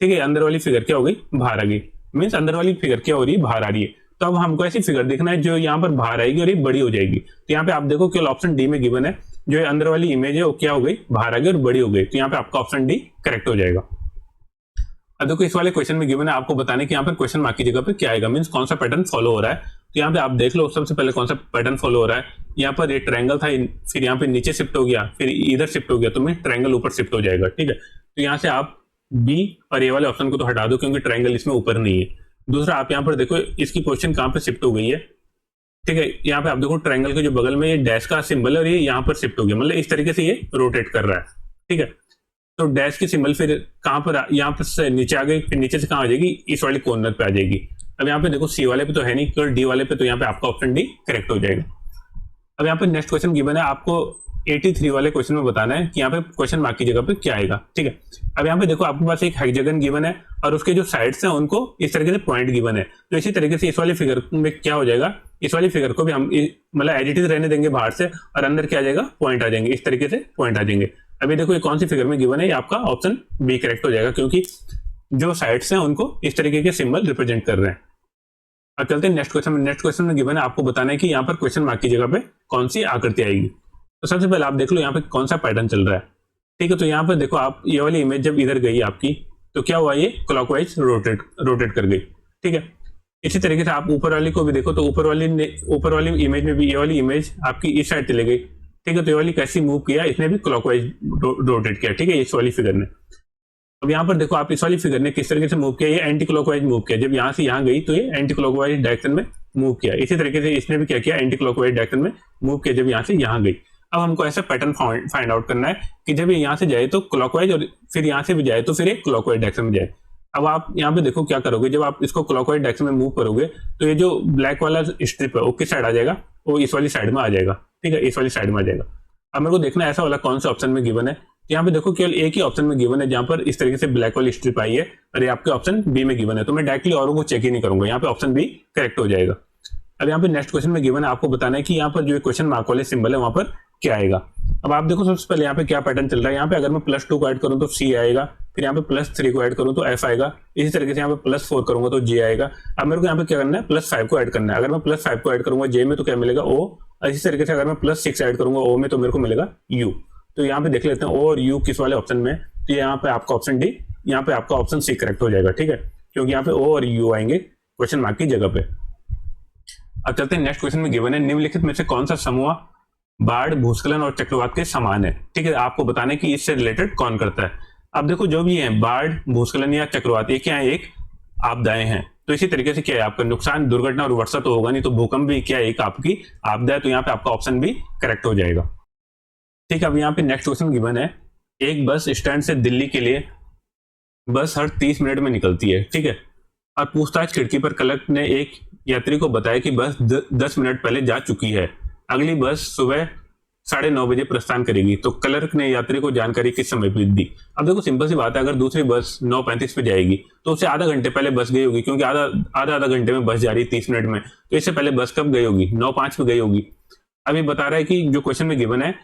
ठीक है, अंदर वाली फिगर क्या हो गई, बाहर आ गई। मीन्स अंदर वाली फिगर क्या हो रही है, बाहर आ रही है। तो अब हमको ऐसी फिगर देखना है जो यहाँ पर बाहर आएगी और ये बड़ी हो जाएगी। तो यहाँ पे आप देखो केवल ऑप्शन डी में गिवन है, जो ये अंदर वाली इमेज है वो क्या हो गई, बाहर आ गई और बड़ी हो गई। तो यहाँ पे आपका ऑप्शन डी करेक्ट हो जाएगा। अब देखो इस वाले क्वेश्चन में गिवन है आपको बताने कि यहाँ पर क्वेश्चन मार्क की जगह पे क्या आएगा, मीन्स कौन सा पैटर्न फॉलो हो रहा है। तो यहाँ पे आप देख लो सबसे पहले कौन सा पैटर्न फॉलो हो रहा है। यहाँ पर ये ट्रायंगल था, फिर यहाँ पे नीचे शिफ्ट हो गया, फिर इधर शिफ्ट हो गया, तो मैं ट्रायंगल ऊपर शिफ्ट हो जाएगा, ठीक है। तो यहाँ से आप बी और ए वाले ऑप्शन को तो हटा दो क्योंकि ट्रायंगल इसमें ऊपर नहीं है। दूसरा आप यहाँ पर देखो इसकी पोजीशन कहाँ पे शिफ्ट हो गई है, ठीक है। यहाँ पे आप देखो ट्रायंगल के जो बगल में ये डैश का सिंबल है और ये यहाँ पर शिफ्ट हो गया, मतलब इस तरीके से ये रोटेट कर रहा है, ठीक है। तो डैश की सिंबल फिर कहाँ पर, यहाँ पर से नीचे आ गई, फिर नीचे से कहाँ आ जाएगी, इस वाले कॉर्नर पे आ जाएगी। अब यहाँ पे देखो सी वाले पे तो है नहीं, केवल डी वाले पे, तो यहाँ पे आपका ऑप्शन डी करेक्ट हो जाएगा। अब यहाँ पे नेक्स्ट क्वेश्चन गिवन है आपको 83 वाले क्वेश्चन में बताना है कि यहाँ पे क्वेश्चन मार्क की जगह पे क्या आएगा, ठीक है। अब यहाँ पे देखो आपके पास एक हेक्सागन गिवन है और उसके जो साइड्स हैं उनको इस तरीके से पॉइंट गिवन है। तो इसी तरीके से इस वाली फिगर में क्या हो जाएगा, इस वाली फिगर को भी हम मतलब एज इट इज रहने देंगे बाहर से, और अंदर क्या आ जाएगा, पॉइंट आ जाएंगे, इस तरीके से पॉइंट आ जाएंगे। अभी देखो ये कौन सी फिगर में गिवन है, ये आपका ऑप्शन बी करेक्ट हो जाएगा, क्योंकि जो साइड्स हैं उनको इस तरीके के सिंबल रिप्रेजेंट कर रहे हैं। अब चलते हैं नेक्स्ट क्वेश्चन में। नेक्स्ट क्वेश्चन में गिवन है आपको बताना है कि यहाँ पर क्वेश्चन मार्क की जगह पे कौन सी आकृति आएगी। तो सबसे पहले आप देख लो यहाँ पे कौन सा पैटर्न चल रहा है, ठीक है। तो यहाँ पर देखो आप ये वाली इमेज जब इधर गई आपकी, तो क्या हुआ, ये क्लॉकवाइज रोटेट कर गई, ठीक है। इसी तरीके से आप ऊपर वाली को भी देखो, तो ऊपर वाली इमेज में भी ये वाली इमेज आपकी इस साइड चली गई, ठीक है। तो ये वाली कैसी मूव किया, इसने भी क्लॉकवाइज रोटेट किया, ठीक है, इस वाली फिगर ने। अब यहाँ पर देखो आप इस वाली फिगर ने किस तरीके से मूव किया, ये एंटी क्लॉकवाइज मूव किया। जब यहाँ से यहाँ गई तो ये एंटी क्लॉकवाइज डायरेक्शन में मूव किया। इसी तरीके से इसने भी क्या किया, एंटी क्लॉकवाइज डायरेक्शन में मूव किया जब यहाँ से यहाँ गई। अब हमको ऐसा पैटर्न फाइंड आउट करना है कि जब ये यहाँ से जाए तो क्लॉकवाइज, और फिर यहाँ से भी जाए तो फिर एक क्लॉकवाइज डायरेक्शन में जाए। अब आप यहाँ पे देखो क्या करोगे, जब आप इसको क्लॉकवाइज डायरेक्शन में मूव करोगे तो ये जो ब्लैक वाला स्ट्रिप है वो किस साइड आ जाएगा, वो इस वाली साइड में आ जाएगा, ठीक है, इस वाली साइड में आ जाएगा। अब मेरे को देखना है ऐसा वाला कौन सा ऑप्शन में गिवन है। यहाँ पे देखो केवल एक ही ऑप्शन में गिवन है जहां पर इस तरीके से ब्लैक वाली स्ट्रिप आई है, और ये आपके ऑप्शन बी में गिवन है। तो मैं डायरेक्टली औरों को चेक ही नहीं करूंगा, यहाँ पे ऑप्शन बी करेक्ट हो जाएगा। अब यहाँ पे नेक्स्ट क्वेश्चन में गिवन है आपको बताना है कि यहाँ पर जो क्वेश्चन मार्क वाले सिंबल है वहां पर क्या आएगा। अब आप देखो सबसे पहले यहाँ पे क्या पैटर्न चल रहा है। यहाँ पे अगर मैं +2 को ऐड करूँ तो C आएगा, फिर यहाँ पे +3 को ऐड करूँ तो F आएगा, इसी तरीके से यहाँ पे +4 करूंगा तो J आएगा। अब मेरे को यहाँ पे क्या करना है, +5 को ऐड करना है। अगर मैं +5 को ऐड करूंगा J में तो क्या मिलेगा, O। इसी तरीके से अगर मैं +6 ऐड करूंगा O में तो मेरे को मिलेगा U। तो यहाँ पे देख लेते हैं O और U किस वाले ऑप्शन में। तो यहाँ पे आपका ऑप्शन डी, यहाँ पे आपका ऑप्शन सी करेक्ट हो जाएगा, ठीक है, क्योंकि यहाँ पे O और U आएंगे क्वेश्चन मार्क की जगह पे। अब चलते हैं नेक्स्ट क्वेश्चन में गिवन है निम्नलिखित में से कौन सा समूह बाढ़, भूस्खलन और चक्रवात के समान है, ठीक है। आपको बताने कि इससे रिलेटेड कौन करता है। अब देखो जो भी है बाढ़, भूस्खलन या चक्रवात, ये क्या है, एक आपदाएं हैं। तो इसी तरीके से क्या है, आपका नुकसान, दुर्घटना और वर्षा तो होगा नहीं, तो भूकंप भी क्या है, एक आपकी आपदा है। तो यहाँ पे आपका ऑप्शन भी करेक्ट हो जाएगा, ठीक है। अब यहाँ पे नेक्स्ट क्वेश्चन गिवन है, एक बस स्टैंड से दिल्ली के लिए बस हर 30 मिनट में निकलती है, ठीक है। और पूछताछ खिड़की पर क्लर्क ने एक यात्री को बताया कि बस 10 मिनट पहले जा चुकी है, अगली बस सुबह 9:30 बजे प्रस्थान करेगी। तो क्लर्क ने यात्री को जानकारी किस समय पे दी। अब देखो सिंपल सी बात है, अगर दूसरी बस 9:35 पे जाएगी तो उससे आधा घंटे पहले बस गई होगी, क्योंकि आधा घंटे में बस जा रही है 30 मिनट में, तो इससे पहले बस कब गई होगी, 9:05 पे गई होगी। अभी बता रहा है कि जो क्वेश्चन में गिवन है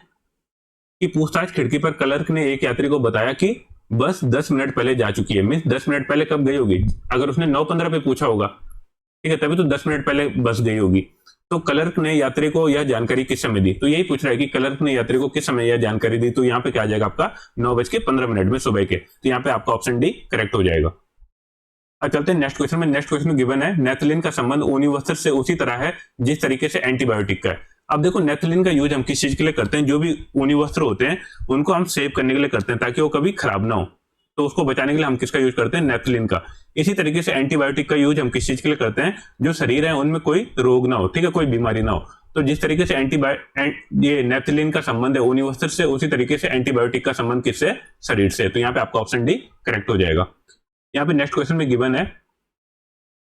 कि पूछताछ खिड़की पर क्लर्क ने एक यात्री को बताया कि बस 10 मिनट पहले जा चुकी है। मीन्स 10 मिनट पहले कब गई होगी। अगर उसने 9:15 पे पूछा होगा ठीक है, तभी तो 10 मिनट पहले बस गई होगी। तो क्लर्क ने यात्री को यह जानकारी किस समय दी, तो यही पूछ रहा है कि क्लर्क ने यात्री को किस समय यह जानकारी दी। तो यहाँ पे क्या आ जाएगा आपका 9:15 में सुबह के। तो यहाँ पे आपका ऑप्शन डी करेक्ट हो जाएगा। अब चलते हैं नेक्स्ट क्वेश्चन में। नेक्स्ट क्वेश्चन में गिवन है नेथलिन का संबंध ऊनी वस्त्र से उसी तरह है जिस तरीके से एंटीबायोटिक का है। अब देखो नेथलिन का यूज हम किस चीज के लिए करते हैं, जो भी ऊनी वस्त्र होते हैं उनको हम सेव करने के लिए करते हैं ताकि वो कभी खराब ना हो। तो उसको बचाने के लिए हम किसका यूज करते हैं, नेथलिन का। इसी तरीके से एंटीबायोटिक का यूज हम किस चीज के लिए करते हैं, जो शरीर है उनमें कोई रोग ना हो, ठीक है, कोई बीमारी ना हो। तो जिस तरीके से ये नेथलिन का संबंध है ऊनी वस्त्र से, उसी तरीके से एंटीबायोटिक का संबंध किससे, शरीर से। तो यहाँ पे आपका ऑप्शन डी करेक्ट हो जाएगा। यहाँ पे नेक्स्ट क्वेश्चन में गिवन है,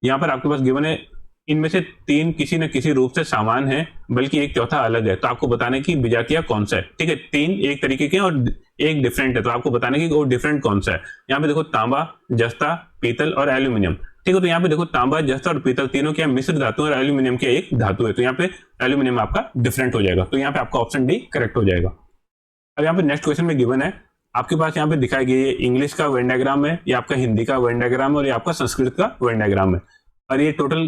यहाँ पर आपके पास गिवन है इनमें से 3 किसी न किसी रूप से समान है बल्कि एक चौथा अलग है। तो आपको बताने की विजातीय कौन सा है, ठीक है। 3 एक तरीके के और एक डिफरेंट है, तो आपको बताने की वो डिफरेंट कौन सा है। यहाँ पे देखो तांबा, जस्ता, पीतल और एल्यूमिनियम, ठीक है। तो यहाँ पे देखो तांबा, जस्ता और पीतल तीनों क्या मिश्र धातु और एल्यूमिनियम की एक धातु है। तो यहाँ पे एल्यूमिनियम आपका डिफरेंट हो जाएगा। तो यहाँ पे आपका ऑप्शन डी करेक्ट हो जाएगा। अब यहाँ पे नेक्स्ट क्वेश्चन में गिवन है, आपके पास यहाँ पे दिखाई गई है इंग्लिश का वेन डायग्राम है, ये आपका हिंदी का वेन डायग्राम है और ये आपका संस्कृत का वेन डायग्राम है। और ये टोटल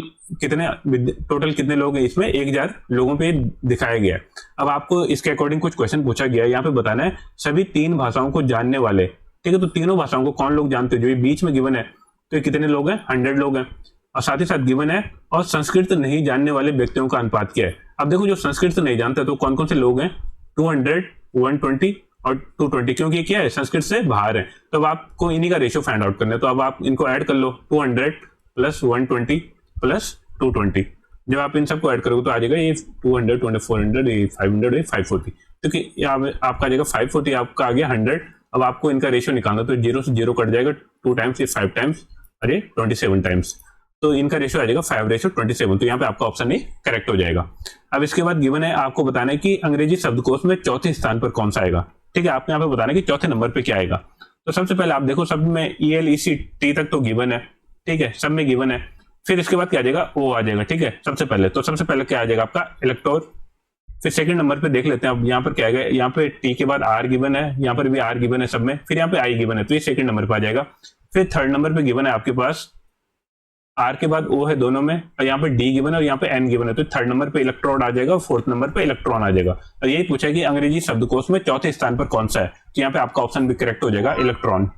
कितने लोग हैं इसमें, 1000 लोगों पे दिखाया गया है। अब आपको इसके अकॉर्डिंग कुछ क्वेश्चन पूछा गया है, यहाँ पे बताना है सभी 3 भाषाओं को जानने वाले, ठीक है। तो तीनों भाषाओं को कौन लोग जानते हैं, जो ये बीच में गिवन है, तो ये कितने लोग हैं, 100 लोग हैं। और साथ ही साथ गिवन है और संस्कृत नहीं जानने वाले व्यक्तियों का अनुपात क्या है। अब देखो जो संस्कृत नहीं जानते तो कौन कौन से लोग हैं, 200, 120 और 220, क्योंकि ये क्या है, संस्कृत से बाहर है। तो अब आपको इन्हीं का रेशियो फाइंड आउट करना है। तो अब आप इनको ऐड कर लो, 200 प्लस 120 प्लस 220। जब आप इन सबको ऐड करोगे तो आ जाएगा ये 200, 400, ये 500, ये 540, क्योंकि आपका आ जाएगा 540, आपका आ गया 100। अब आपको इनका रेशियो निकालना, तो 0 से 0 कट जाएगा, 2 टाइम्स, ये 5 टाइम्स और ये 27 टाइम्स। तो इनका रेशियो आ जाएगा 5:27। तो यहाँ पे आपका ऑप्शन ए करेक्ट हो जाएगा। अब इसके बाद गिवन है, आपको बताना है कि अंग्रेजी शब्दकोश में चौथे स्थान पर कौन सा आएगा, ठीक है। आपको यहाँ पे बताना है कि चौथे नंबर पे क्या आएगा। तो सबसे पहले आप देखो, सब में ELECT तक तो गिवन है, ठीक है, सब में गिवन है। फिर इसके बाद क्या आ जाएगा, ओ आ जाएगा, ठीक है। सबसे पहले क्या आ जाएगा आपका इलेक्ट्रोड। फिर सेकंड नंबर पे देख लेते हैं, अब यहाँ पर क्या आएगा, यहाँ पे टी के बाद आर गिवन है, यहाँ पर भी आर गिवन है सब में, फिर यहाँ पे आई गिवन है, तो ये सेकंड नंबर पे आ जाएगा। फिर थर्ड नंबर पे गिवन है आपके पास आर के बाद ओ है दोनों में, और यहाँ पे डी गिवन है और यहाँ पे एन गिवन है, तो थर्ड नंबर पे इलेक्ट्रोड आ जाएगा और फोर्थ नंबर पे इलेक्ट्रॉन आ जाएगा। और यही पूछा है कि अंग्रेजी शब्दकोश में चौथे स्थान पर कौन सा है, तो यहाँ पे आपका ऑप्शन भी करेक्ट हो जाएगा, इलेक्ट्रॉन।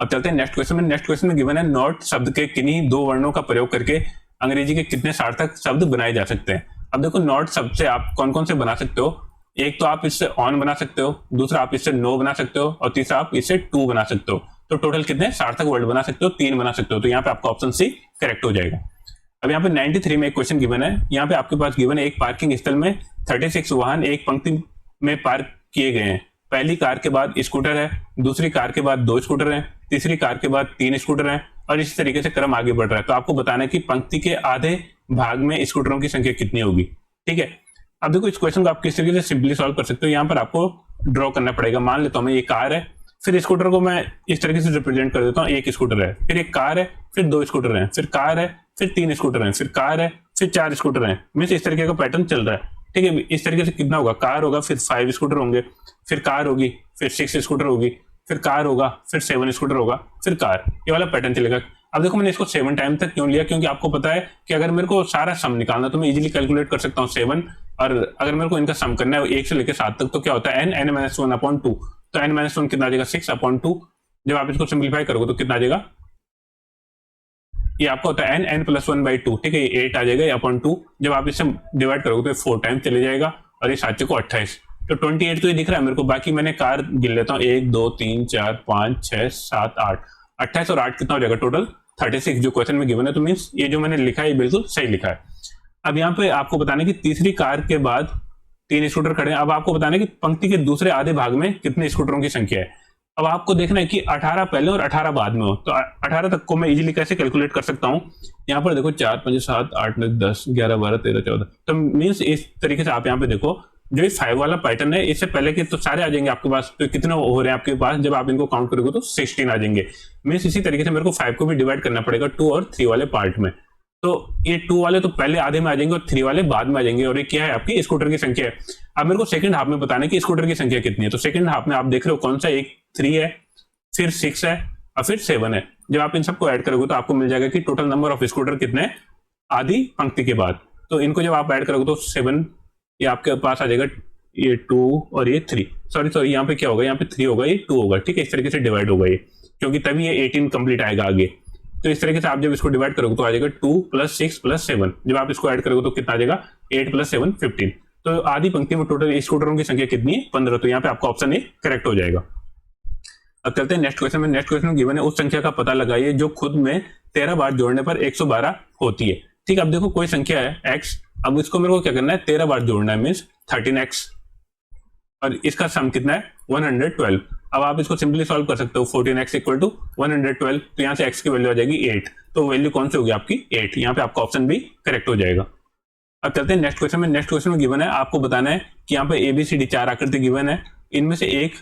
अब चलते हैं नेक्स्ट क्वेश्चन में। नेक्स्ट क्वेश्चन में गिवन है नॉट शब्द के किन्हीं 2 वर्णों का प्रयोग करके अंग्रेजी के कितने सार्थक शब्द बनाए जा सकते हैं। अब देखो नॉट शब्द से आप कौन कौन से बना सकते हो, एक तो आप इससे ऑन बना सकते हो, दूसरा आप इससे नो बना सकते हो और तीसरा आप इससे टू बना सकते हो। तो टोटल कितने सार्थक वर्ड बना सकते हो, 3 बना सकते हो। तो यहाँ पे आपका ऑप्शन सी करेक्ट हो जाएगा। अब यहाँ पे 93 में एक क्वेश्चन गिवन है, यहाँ पे आपके पास गिवन है एक पार्किंग स्थल में 36 वाहन एक पंक्ति में पार्क किए गए हैं। पहली कार के बाद स्कूटर है, दूसरी कार के बाद 2 स्कूटर हैं, तीसरी कार के बाद 3 स्कूटर हैं और इसी तरीके से क्रम आगे बढ़ रहा है। तो आपको बताना है कि पंक्ति के आधे भाग में स्कूटरों की संख्या कितनी होगी, ठीक है। अब देखो इस क्वेश्चन को आप किस तरीके से सिंपली सॉल्व कर सकते हो, यहाँ पर आपको ड्रॉ करना पड़ेगा। मान लेता हूं मैं ये कार है, फिर स्कूटर को मैं इस तरीके से रिप्रेजेंट कर देता हूँ, एक स्कूटर है, फिर एक कार है, फिर 2 स्कूटर हैं, फिर कार है, फिर 3 स्कूटर हैं, फिर कार है, फिर 4 स्कूटर हैं। मीन्स इस तरीके का पैटर्न चल रहा है, ठीक है। इस तरीके से कितना होगा, कार होगा, फिर 5 स्कूटर होंगे, फिर कार होगी, फिर 6 स्कूटर होगी, फिर कार होगा, फिर 7 स्कूटर होगा, फिर कार, ये वाला पैटर्न चलेगा। अब देखो मैंने इसको 7 टाइम तक क्यों लिया, क्योंकि आपको पता है कि अगर मेरे को सारा सम निकालना तो मैं इजीली कैलकुलेट कर सकता हूँ 7, और अगर मेरे को इनका सम करना है 1 से लेकर 7 तक, तो क्या होता है n-1/2। तो n-1 कितना आ जाएगा, 6/2। जब आप इसको सिंप्लीफाई करोगे तो कितना आ जाएगा, ये आपका होता है n+1/2, ठीक है। ये 8 आ जाएगा, ये अपॉन 2। जब आप इसे डिवाइड करोगे तो 4 टाइम चले जाएगा और ये 7 को 28। तो 28 तो ये दिख रहा है मेरे को। बाकी मैंने कार गिन लेता हूँ, 1 2 3 4 5 6 7 8, 28 और 8 कितना हो जाएगा, टोटल 36 जो क्वेश्चन में गिवन है। तो मीन्स ये जो मैंने लिखा है ये बिल्कुल सही लिखा है। अब यहाँ पे आपको बताना है कि तीसरी कार के बाद 3 स्कूटर खड़े हैं। अब आपको बताना है कि पंक्ति के दूसरे आधे भाग में कितने स्कूटरों की संख्या है। अब आपको देखना है कि 18 पहले और 18 बाद में हो, तो 18 तक को मैं इजीली कैसे कैलकुलेट कर सकता हूँ। यहाँ पर देखो 4 5 7 8 9 10 11 12 13 14, तो मीन्स इस तरीके से आप यहाँ पे देखो जो 5 वाला पैटर्न है, इससे पहले के तो सारे आ जाएंगे आपके पास। तो कितने हो रहे हैं आपके पास, जब आप इनको काउंट करोगे तो 16 आ जाएंगे। मीन्स इसी तरीके से मेरे को 5 को भी डिवाइड करना पड़ेगा 2 और 3 वाले पार्ट में। तो ये 2 वाले तो पहले आधे में आ जाएंगे और 3 वाले बाद में आ जाएंगे। और ये क्या है, आपकी स्कूटर की संख्या है। अब मेरे को सेकंड हाफ में बताना है कि स्कूटर की संख्या कितनी है। तो सेकंड हाफ में आप देख रहे हो कौन सा, एक 3 है, फिर 6 है, और फिर 7 है। जब आप इन सबको ऐड करोगे तो आपको मिल जाएगा कि टोटल नंबर ऑफ स्कूटर कितने हैं आधी पंक्ति के बाद। तो इनको जब आप ऐड करोगे तो 7, ये आपके पास आ जाएगा, ये 2 और ये 3, सॉरी यहाँ पे क्या होगा, यहाँ पे 3 होगा, ये 2 होगा, ठीक है। इस तरीके से डिवाइड होगा ये, क्योंकि तभी ये 18 कंप्लीट आएगा आगे। तो इस तरीके से आप जब इसको डिवाइड करोगे तो आ जाएगा 2 + 6 + 7। जब आप इसको ऐड करोगे तो कितना आ जाएगा, 8 + 7 15। तो आधी पंक्ति में टोटल स्कूटरों की संख्या कितनी है, 15। तो यहाँ पे आपका ऑप्शन ए करेक्ट हो जाएगा। अब चलते हैं नेक्स्ट क्वेश्चन में। नेक्स्ट क्वेश्चन गिवन है, उस संख्या का पता लगाइए जो खुद में 13 बार जोड़ने पर 112 होती है। ठीक है, अब देखो कोई संख्या है x, अब इसको मेरे को क्या करना है, 13 बार जोड़ना है, मीन्स 13x, और इसका सम कितना है 112। अब आप इसको सिंपली सॉल्व कर सकते हो, 14x = 112। तो यहाँ से x की वैल्यू आ जाएगी 8। तो वैल्यू कौन सी होगी आपकी, 8। यहाँ पे आपका ऑप्शन भी करेक्ट हो जाएगा। अब चलते हैं नेक्स्ट क्वेश्चन में। नेक्स्ट क्वेश्चन में गिवन है, आपको बताना है कि यहाँ पे ABCD 4 आकृति गिवन है, इनमें से एक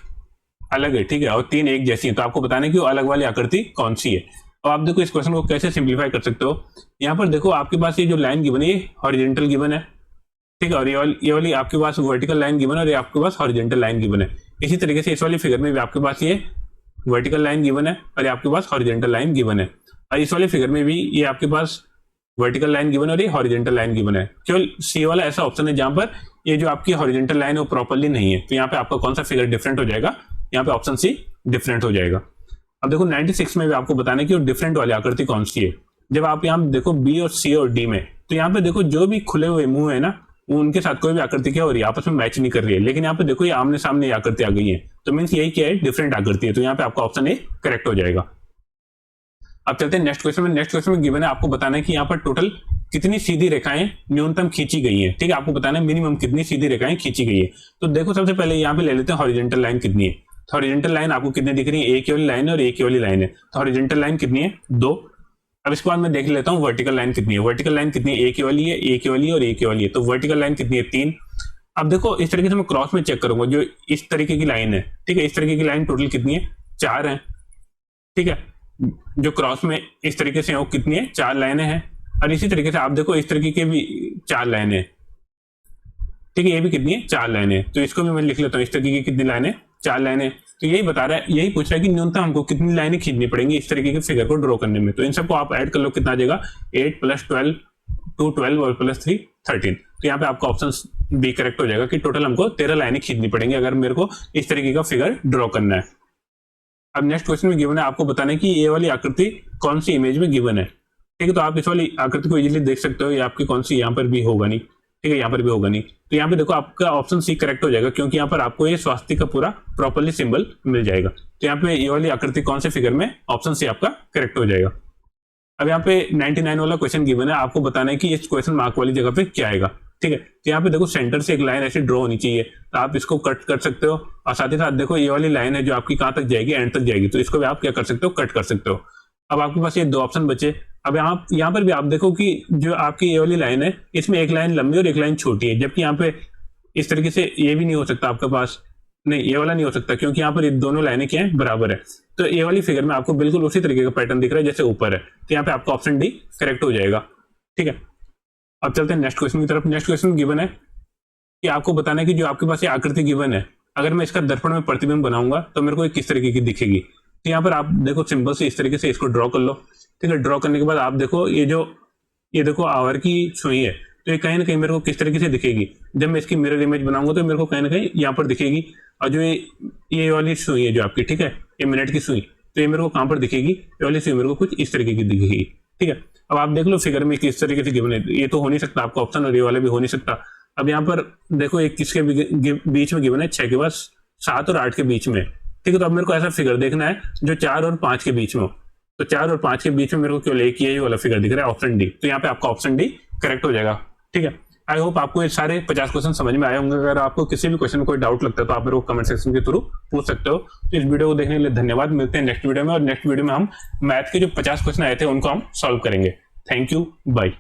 अलग है, ठीक है, और 3 एक जैसी है। तो आपको बताना है कि वो अलग वाली आकृति कौन सी है। अब आप देखो इस क्वेश्चन को कैसे सिंप्लीफाई कर सकते हो। यहाँ पर देखो आपके पास ये जो लाइन गिवन है ये हॉरिजॉन्टल गिवन है, ठीक है, और ये वाली आपके पास वर्टिकल लाइन गिवन है और ये आपके पास हॉरिजॉन्टल लाइन गिवन है। इसी तरीके से इस वाली फिगर में भी आपके पास ये वर्टिकल लाइन गिवन है और ये आपके पास हॉरिजॉन्टल लाइन गिवन है, और इस वाले फिगर में भी ये आपके पास वर्टिकल लाइन गिवन है और ये हॉरिजॉन्टल लाइन गिवन है। केवल सी वाला ऐसा ऑप्शन है जहां पर ये जो आपकी हॉरिजॉन्टल लाइन है वो प्रॉपर्ली नहीं है। तो यहाँ पे आपका कौन सा फिगर डिफरेंट हो जाएगा, यहाँ पे ऑप्शन सी डिफरेंट हो जाएगा। अब देखो 96 में भी आपको बताना है कि वो डिफरेंट वाली आकृति कौन सी है। जब आप यहाँ देखो बी और सी और डी में, तो यहाँ पे देखो जो भी खुले हुए मुंह है ना, उनके साथ कोई भी आकृति क्या हो रही है, आपस में मैच नहीं कर रही है। लेकिन यहाँ पे देखो ये आमने सामने ये आकृति आ गई है, तो मीन्स यही क्या है, डिफरेंट आकृति है। तो यहाँ पे आपका ऑप्शन ए करेक्ट हो जाएगा। अब चलते हैं नेक्स्ट क्वेश्चन में। नेक्स्ट क्वेश्चन में गिवन है, आपको बताना है कि यहाँ पर टोटल कितनी सीधी रेखाएं न्यूनतम खींची गई है, ठीक है। आपको बताना है मिनिमम कितनी सीधी रेखाएं खींची गई है। तो देखो सबसे पहले यहाँ पे ले लेते हैं हॉरिजॉन्टल लाइन कितनी है। तो हॉरिजॉन्टल लाइन आपको कितनी दिख रही है, एक वाली लाइन है और एक वाली लाइन है। तो हॉरिजॉन्टल लाइन कितनी है, 2। अब इसके बाद मैं देख लेता हूँ वर्टिकल लाइन कितनी है। वर्टिकल लाइन कितनी है, एक वाली है, एक वाली है और एक वाली है। तो वर्टिकल लाइन कितनी है, 3। अब देखो इस तरीके से मैं क्रॉस में चेक करूंगा, जो इस तरीके की लाइन है, ठीक है, इस तरीके की लाइन टोटल कितनी है, 4 है, ठीक है। जो क्रॉस में इस तरीके से वो कितनी है, 4 लाइनें हैं। और इसी तरीके से आप देखो इस तरीके के भी 4 लाइनें, ठीक है, ये भी कितनी है, 4 लाइनें। तो इसको भी मैं लिख लेता हूँ, इस तरीके की कितनी लाइनें, 4 लाइनें। तो यही बता रहा है, यही पूछ रहा है कि न्यूनतम हमको कितनी लाइनें खींचनी पड़ेंगी इस तरीके के फिगर को ड्रॉ करने में। तो इन सबको आप ऐड कर लो, कितना आ जाएगा, 8 + 12 2 12 और +3 13। तो यहाँ पे आपका ऑप्शन बी करेक्ट हो जाएगा कि टोटल हमको 13 लाइनें खींचनी पड़ेंगी अगर मेरे को इस तरीके का फिगर ड्रॉ करना है। अब नेक्स्ट क्वेश्चन में गिवन है, आपको बताना है कि ये वाली आकृति कौन सी इमेज में गिवन है, ठीक है। तो आप इस वाली आकृति को इजीली देख सकते हो, ये आपकी कौन सी, यहाँ पर भी होगा नहीं, ठीक है, यहाँ पर भी होगा नहीं। तो यहाँ पे देखो आपका ऑप्शन सी करेक्ट हो जाएगा, क्योंकि यहाँ पर आपको ये स्वास्तिक का पूरा प्रॉपर्ली सिंबल मिल जाएगा। तो यहाँ पे ये वाली आकृति कौन से फिगर में, ऑप्शन सी आपका करेक्ट हो जाएगा। अब यहाँ पे 99 वाला क्वेश्चन गिवन है, आपको बताना है कि इस क्वेश्चन मार्क वाली जगह पे क्या आएगा, ठीक है। तो यहाँ पे देखो सेंटर से एक लाइन ऐसे ड्रॉ होनी चाहिए, तो आप इसको कट कर सकते हो। और साथ ही साथ देखो ये वाली लाइन है जो आपकी कहाँ तक जाएगी, एंड तक जाएगी, तो इसको भी आप क्या कर सकते हो, कट कर सकते हो। अब आपके पास ये 2 ऑप्शन बचे। अब यहाँ पर भी आप देखो कि जो आपकी ये वाली लाइन है, इसमें एक लाइन लंबी और एक लाइन छोटी है, जबकि यहाँ पे इस तरीके से ये भी नहीं हो सकता आपके पास, नहीं ये वाला नहीं हो सकता, क्योंकि यहाँ पर ये दोनों लाइनें क्या है, बराबर है। तो ये वाली फिगर में आपको बिल्कुल उसी तरीके का पैटर्न दिख रहा है जैसे ऊपर है। तो यहाँ पे आपका ऑप्शन डी करेक्ट हो जाएगा, ठीक है। अब चलते हैं नेक्स्ट क्वेश्चन की तरफ। नेक्स्ट क्वेश्चन गिवन है कि आपको बताना है कि जो आपके पास ये आकृति गिवन है, अगर मैं इसका दर्पण में प्रतिबिंब बनाऊंगा तो मेरे को ये किस तरीके की दिखेगी। तो यहाँ पर आप देखो सिंपल से इस तरीके से इसको ड्रॉ कर लो, ठीक है। ड्रॉ करने के बाद आप देखो ये देखो आवर की सुई है, तो ये कहीं ना कहीं मेरे को किस तरीके से दिखेगी, जब मैं इसकी मिरर इमेज बनाऊंगा तो मेरे को कहीं ना कहीं यहाँ पर दिखेगी। और जो ये वाली सुई है जो आपकी, ठीक है, ये मिनट की सुई, तो ये मेरे को कहाँ पर दिखेगी, ये वाली सुई मेरे को कुछ इस तरीके की दिखेगी, ठीक है। अब आप देख लो फिगर में किस तरीके से गिवन है, ये तो हो नहीं सकता आपका ऑप्शन, और ये वाला भी हो नहीं सकता। अब यहाँ पर देखो एक किसके बीच में गिवन है, 6 के बाद 7 और 8 के बीच में, ठीक है। तो अब मेरे को ऐसा फिगर देखना है जो 4 और 5 के बीच में हो। तो 4 और 5 के बीच में मेरे को केवल एक ही वाला फिगर दिख रहा है, ऑप्शन डी। तो यहाँ पे आपका ऑप्शन डी करेक्ट हो जाएगा, ठीक है। आई होप आपको ये सारे 50 क्वेश्चन समझ में आए होंगे। अगर आपको किसी भी क्वेश्चन में कोई डाउट लगता है तो आप मेरे को कमेंट सेक्शन के थ्रू पूछ सकते हो। तो इस वीडियो को देखने के लिए धन्यवाद। मिलते हैं नेक्स्ट वीडियो में, और नेक्स्ट वीडियो में हम मैथ के जो 50 क्वेश्चन आए थे उनको हम सॉल्व करेंगे। Thank you, bye.